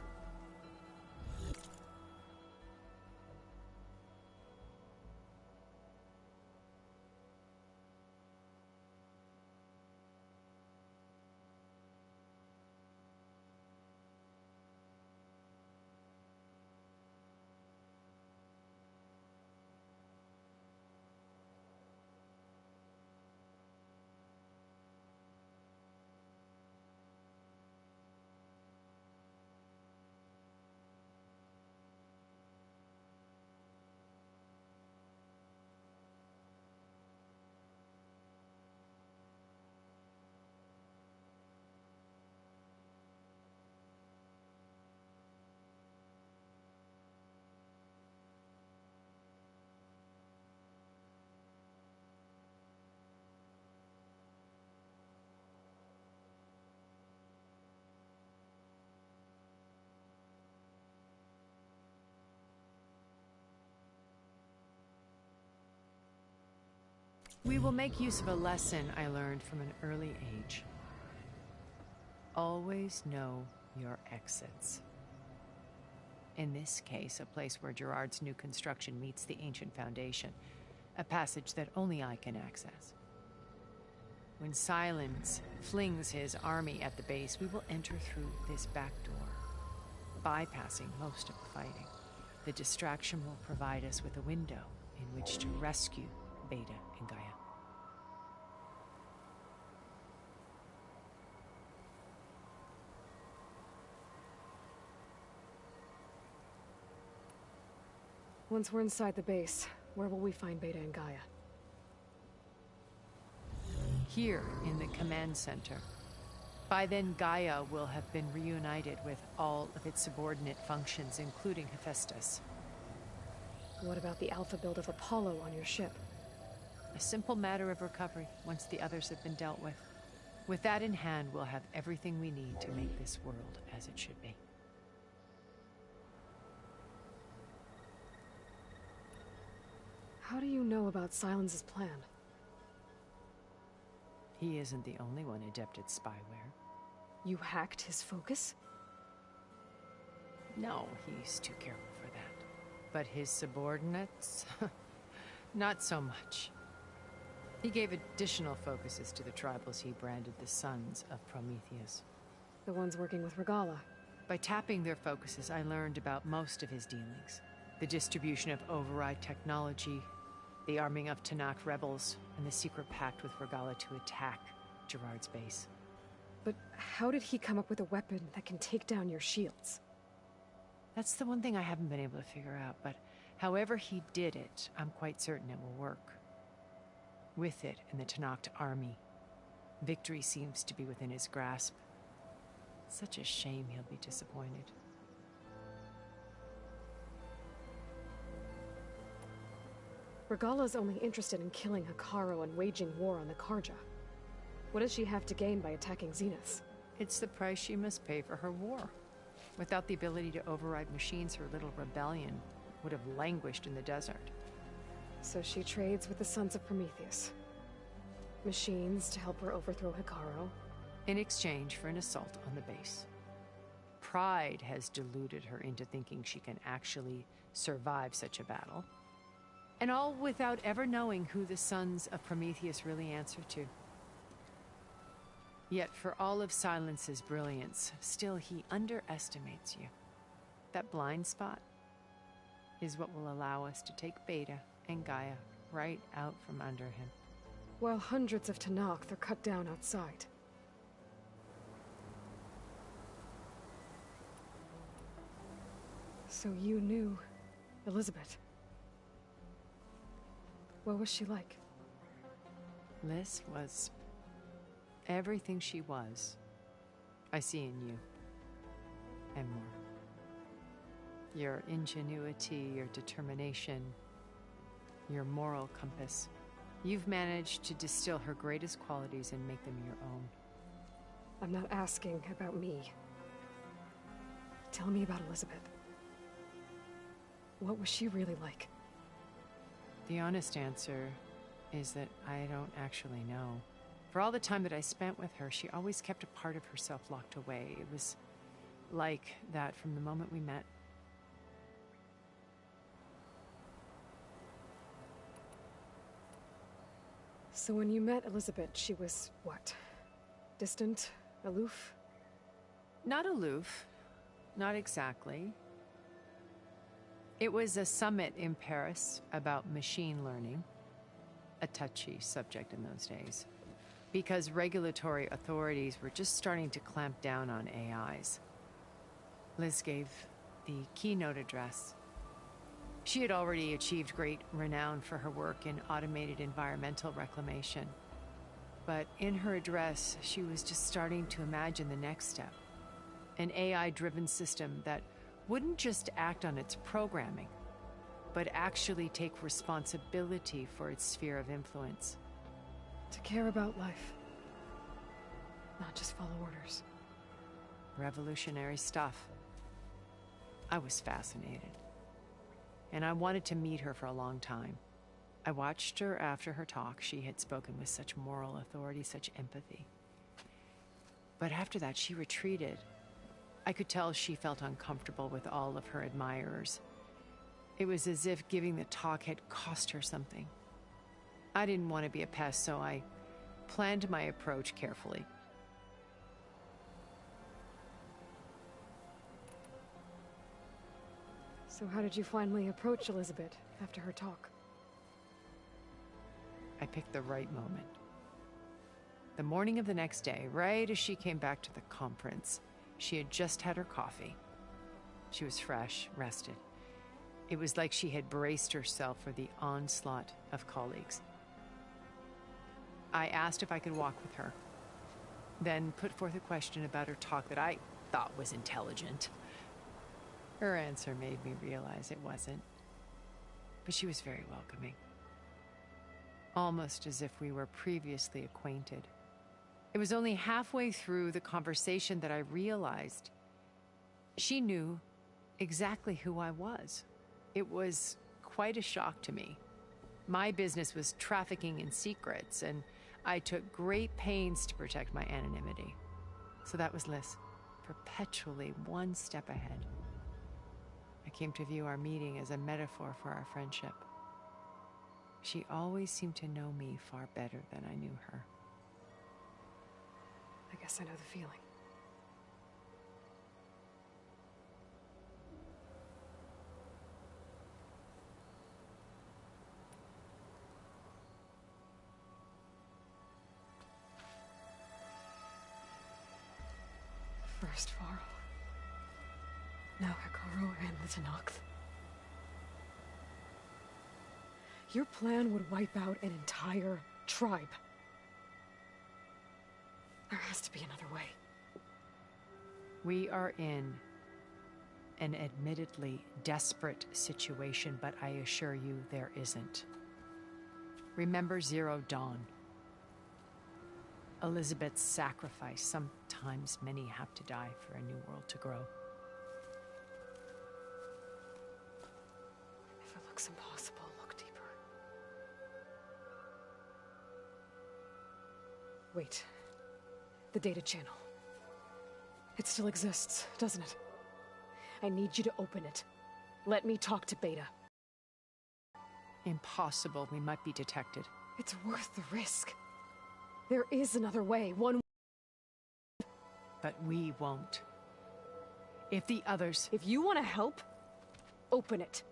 We will make use of a lesson I learned from an early age. Always know your exits. In this case, a place where Gerard's new construction meets the ancient foundation, a passage that only I can access. When Silence flings his army at the base, we will enter through this back door, bypassing most of the fighting. The distraction will provide us with a window in which to rescue Beta and Gaia. Once we're inside the base, where will we find Beta and Gaia? Here in the command center. By then, Gaia will have been reunited with all of its subordinate functions, including Hephaestus. What about the alpha build of Apollo on your ship? A simple matter of recovery once the others have been dealt with. With that in hand, we'll have everything we need to make this world as it should be. How do you know about Silence's plan? He isn't the only one adept at spyware. You hacked his focus? No, he's too careful for that. But his subordinates? Not so much. He gave additional focuses to the tribals he branded the Sons of Prometheus. The ones working with Regala. By tapping their focuses, I learned about most of his dealings. The distribution of override technology, the arming of Tanakh rebels, and the secret pact with Regala to attack Gerard's base. But how did he come up with a weapon that can take down your shields? That's the one thing I haven't been able to figure out, but however he did it, I'm quite certain it will work. With it and the Tanakh army, victory seems to be within his grasp. Such a shame he'll be disappointed. Regala's only interested in killing Hekarro and waging war on the Karja. What does she have to gain by attacking Zenith? It's the price she must pay for her war. Without the ability to override machines, her little rebellion would have languished in the desert. So she trades with the Sons of Prometheus. Machines to help her overthrow Hekarro. In exchange for an assault on the base. Pride has deluded her into thinking she can actually survive such a battle. And all without ever knowing who the Sons of Prometheus really answer to. Yet for all of Silence's brilliance, still he underestimates you. That blind spot is what will allow us to take Beta and Gaia right out from under him. While hundreds of Tanakh are cut down outside. So you knew Elizabeth. What was she like? Liz was everything she was. I see in you. And more. Your ingenuity, your determination, your moral compass. You've managed to distill her greatest qualities and make them your own. I'm not asking about me. Tell me about Elizabeth. What was she really like? The honest answer is that I don't actually know. For all the time that I spent with her, she always kept a part of herself locked away. It was like that from the moment we met. So when you met Elizabeth, she was what? Distant? Aloof? Not aloof. Not exactly. It was a summit in Paris about machine learning, a touchy subject in those days, because regulatory authorities were just starting to clamp down on AIs. Liz gave the keynote address. She had already achieved great renown for her work in automated environmental reclamation. But in her address, she was just starting to imagine the next step, an AI-driven system that wouldn't just act on its programming, but actually take responsibility for its sphere of influence. To care about life. Not just follow orders. Revolutionary stuff. I was fascinated. And I wanted to meet her for a long time. I watched her after her talk. She had spoken with such moral authority, such empathy. But after that, she retreated. I could tell she felt uncomfortable with all of her admirers. It was as if giving the talk had cost her something. I didn't want to be a pest, so I planned my approach carefully. So how did you finally approach Elizabeth after her talk? I picked the right moment. The morning of the next day, right as she came back to the conference, she had just had her coffee. She was fresh, rested. It was like she had braced herself for the onslaught of colleagues. I asked if I could walk with her, then put forth a question about her talk that I thought was intelligent. Her answer made me realize it wasn't, but she was very welcoming. Almost as if we were previously acquainted. It was only halfway through the conversation that I realized she knew exactly who I was. It was quite a shock to me. My business was trafficking in secrets, and I took great pains to protect my anonymity. So that was Liz, perpetually one step ahead. I came to view our meeting as a metaphor for our friendship. She always seemed to know me far better than I knew her. I guess I know the feeling. First Varl. Now Hikaru and the Tenakth. Your plan would wipe out an entire tribe. There has to be another way. We are in an admittedly desperate situation, but I assure you there isn't. Remember Zero Dawn. Elizabeth's sacrifice. Sometimes many have to die for a new world to grow. If it looks impossible, look deeper. Wait. The data channel. It still exists, doesn't it? I need you to open it. Let me talk to Beta. Impossible. We might be detected. It's worth the risk. There is another way, one. But we won't. If the others... If you want to help, open it.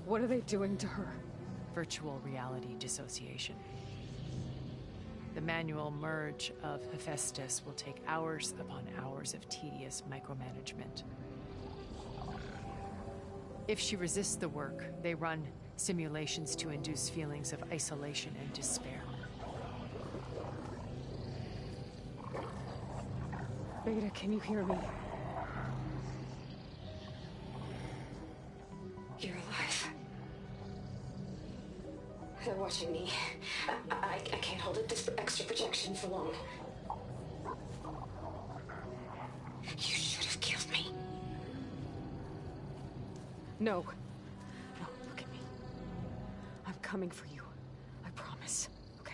What are they doing to her? Virtual reality dissociation. The manual merge of Hephaestus will take hours upon hours of tedious micromanagement. If she resists the work, they run simulations to induce feelings of isolation and despair. Beta, can you hear me? You're alive. They're watching me. I can't hold up this extra projection for long. You should have killed me. No. No, look at me. I'm coming for you. I promise. Okay?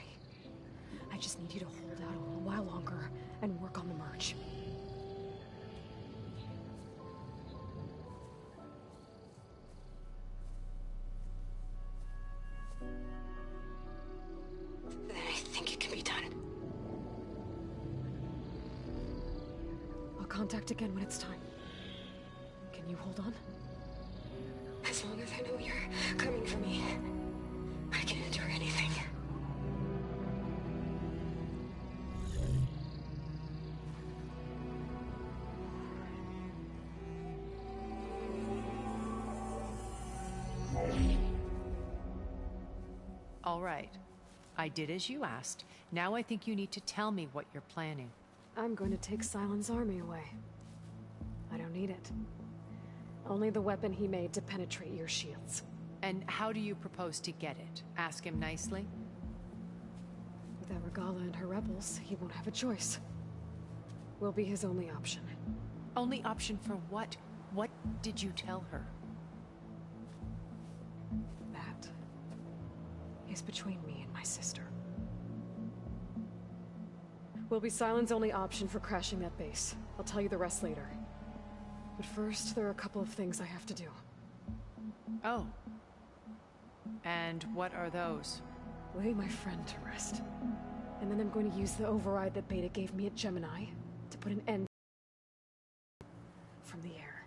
I just need you to hold out a little while longer and work on the merge. Then I think it can be done. I'll contact again when it's time. Can you hold on? As long as I know you're coming for me, I can endure anything. All right. I did as you asked. Now I think you need to tell me what you're planning. I'm going to take Silent's army away. I don't need it. Only the weapon he made to penetrate your shields. And how do you propose to get it? Ask him nicely? Without Regala and her rebels, he won't have a choice. We'll be his only option. Only option for what? What did you tell her? That is between me and my sister. Will be Silent's only option for crashing that base. I'll tell you the rest later. But first, there are a couple of things I have to do. Oh. And what are those? Lay my friend to rest. And then I'm going to use the override that Beta gave me at Gemini to put an end from the air.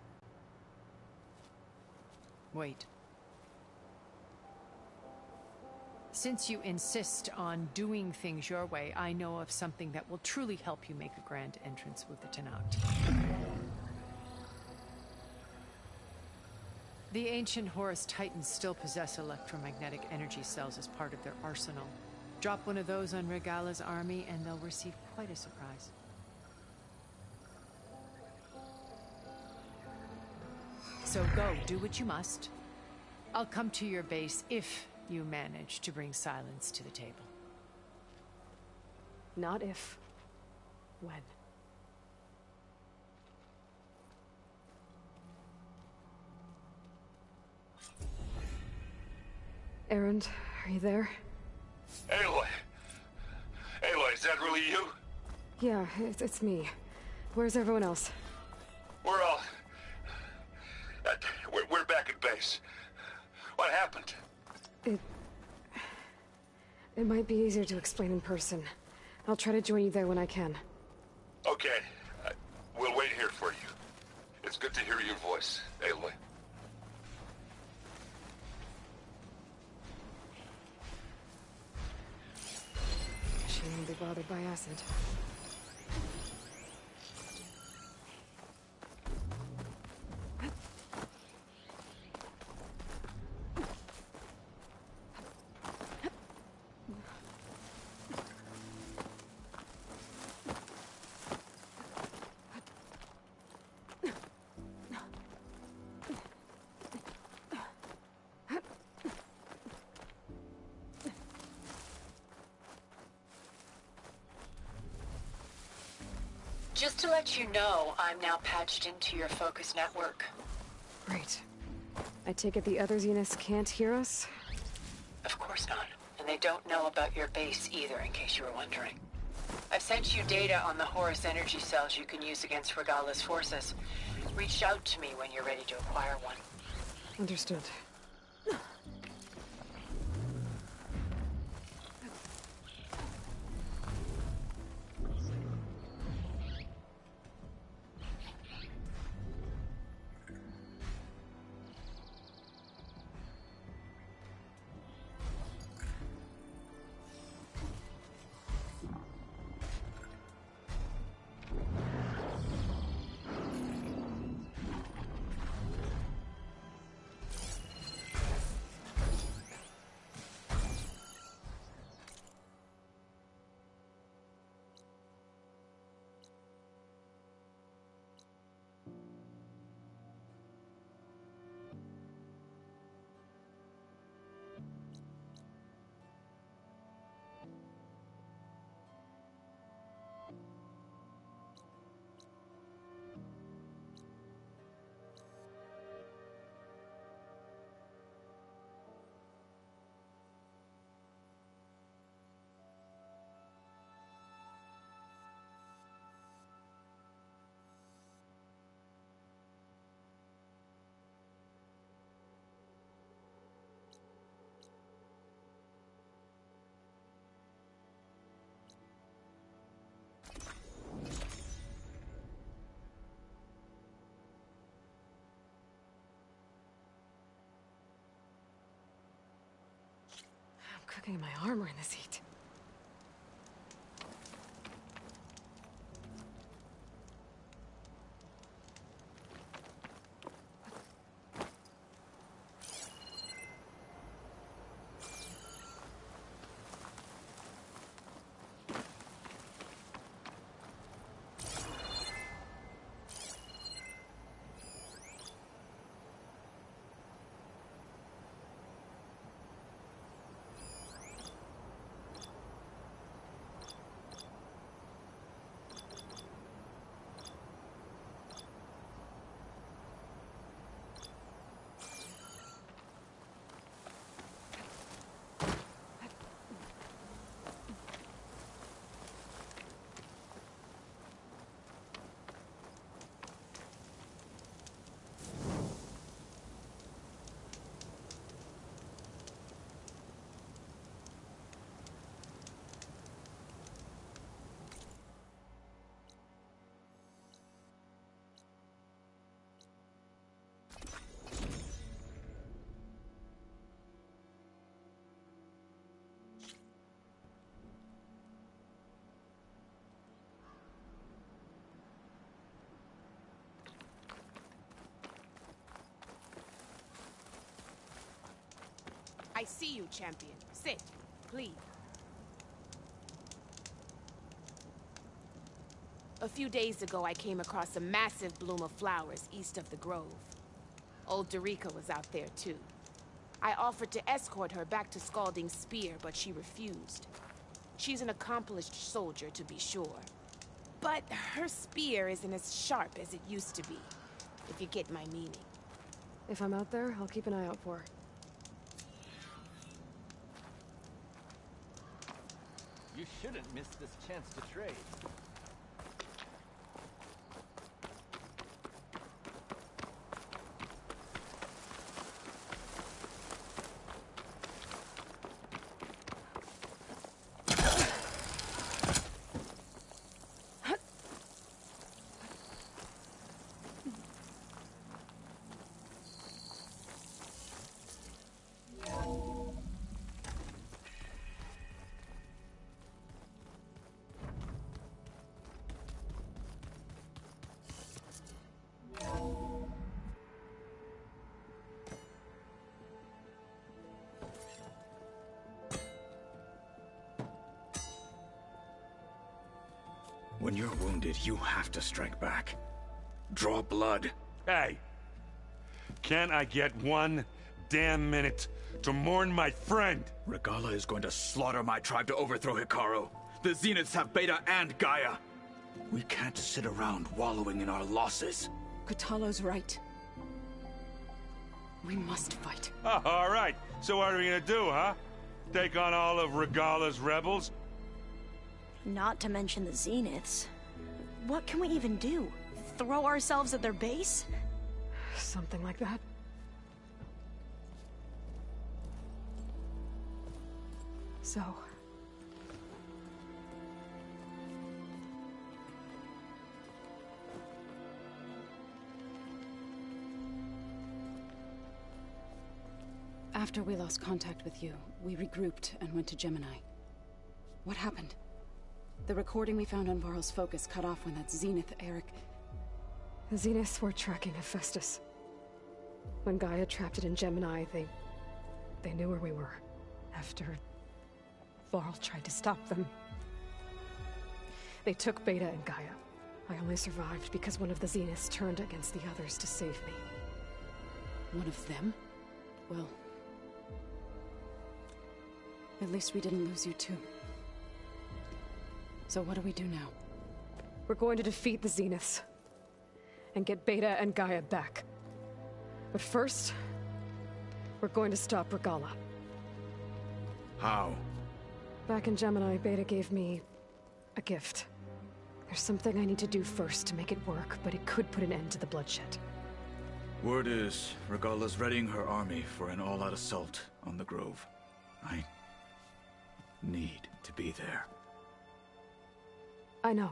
Wait. Since you insist on doing things your way, I know of something that will truly help you make a grand entrance with the Tenakth. The ancient Horus Titans still possess electromagnetic energy cells as part of their arsenal. Drop one of those on Regala's army, and they'll receive quite a surprise. So go, do what you must. I'll come to your base if you manage to bring silence to the table. Not if. When. Erend, are you there? Aloy! Aloy, is that really you? Yeah, it's me. Where's everyone else? We're all... we're back at base. What happened? It might be easier to explain in person. I'll try to join you there when I can. Okay. We'll wait here for you. It's good to hear your voice, Aloy. She won't be bothered by acid. Just to let you know, I'm now patched into your focus network. Great. I take it the other Zeniths can't hear us? Of course not. And they don't know about your base either, in case you were wondering. I've sent you data on the Horus energy cells you can use against Regala's forces. Reach out to me when you're ready to acquire one. Understood. I'm cooking my armor in this heat. I see you, champion. Sit, please. A few days ago, I came across a massive bloom of flowers east of the grove. Old Dorica was out there, too. I offered to escort her back to Scalding Spear, but she refused. She's an accomplished soldier, to be sure. But her spear isn't as sharp as it used to be, if you get my meaning. If I'm out there, I'll keep an eye out for her. You shouldn't miss this chance to trade. When you're wounded, you have to strike back. Draw blood. Hey! Can't I get one damn minute to mourn my friend? Regala is going to slaughter my tribe to overthrow Hikaru. The Zeniths have Beta and Gaia. We can't sit around wallowing in our losses. Kotallo's right. We must fight. Oh, all right. So what are we gonna do, huh? Take on all of Regala's rebels? Not to mention the Zeniths. What can we even do? Throw ourselves at their base? Something like that. So... After we lost contact with you, we regrouped and went to Gemini. What happened? The recording we found on Varl's focus cut off when that Zenith, Eric... The Zeniths were tracking Hephaestus. When Gaia trapped it in Gemini, they knew where we were. After... Varl tried to stop them. They took Beta and Gaia. I only survived because one of the Zeniths turned against the others to save me. One of them? Well... At least we didn't lose you too. So what do we do now? We're going to defeat the Zeniths. And get Beta and Gaia back. But first... we're going to stop Regala. How? Back in Gemini, Beta gave me... a gift. There's something I need to do first to make it work, but it could put an end to the bloodshed. Word is, Regala's readying her army for an all-out assault on the Grove. I... need to be there. I know.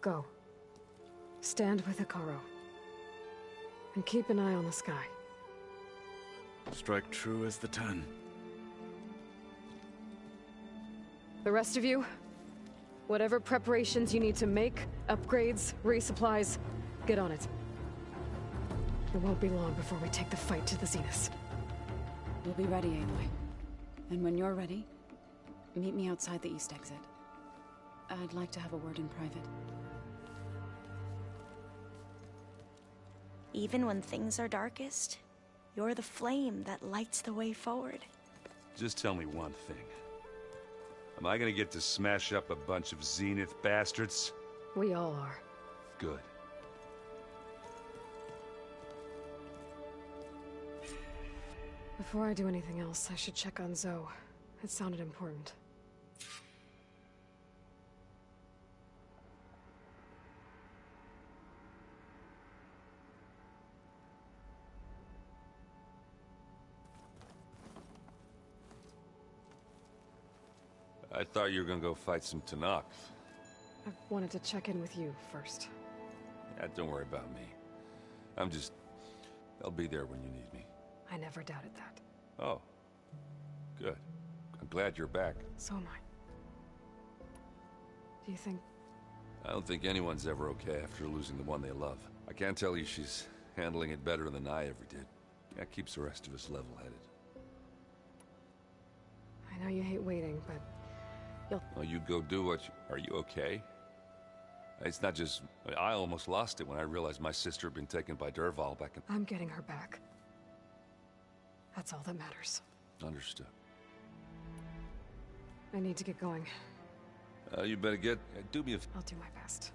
Go. Stand with Hikaru. And keep an eye on the sky. Strike true as the 10. The rest of you, whatever preparations you need to make, upgrades, resupplies, get on it. It won't be long before we take the fight to the Zeniths. We'll be ready, Aloy. And when you're ready, meet me outside the east exit. I'd like to have a word in private. Even when things are darkest, you're the flame that lights the way forward. Just tell me one thing. Am I gonna get to smash up a bunch of Zenith bastards? We all are. Good. Before I do anything else, I should check on Zoe. It sounded important. I thought you were gonna go fight some Tanakh. I wanted to check in with you first. Yeah, don't worry about me. I'll be there when you need me. I never doubted that. Oh. Good. I'm glad you're back. So am I. Do you think... I don't think anyone's ever okay after losing the one they love. I can't tell you she's handling it better than I ever did. That keeps the rest of us level-headed. I know you hate waiting, but... Oh, you go do what you... Are you okay? It's not just... I almost lost it when I realized my sister had been taken by Derval back in... I'm getting her back. That's all that matters. Understood. I need to get going. You better get... do me a... I'll do my best.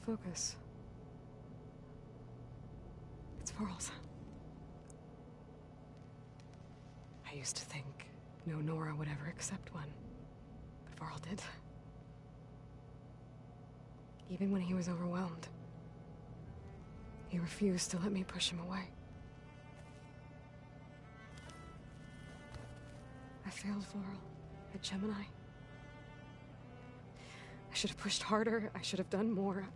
Focus. It's Varl's. I used to think no Nora would ever accept one, but Varl did. Even when he was overwhelmed, he refused to let me push him away. I failed Varl at Gemini. I should have pushed harder. I should have done more.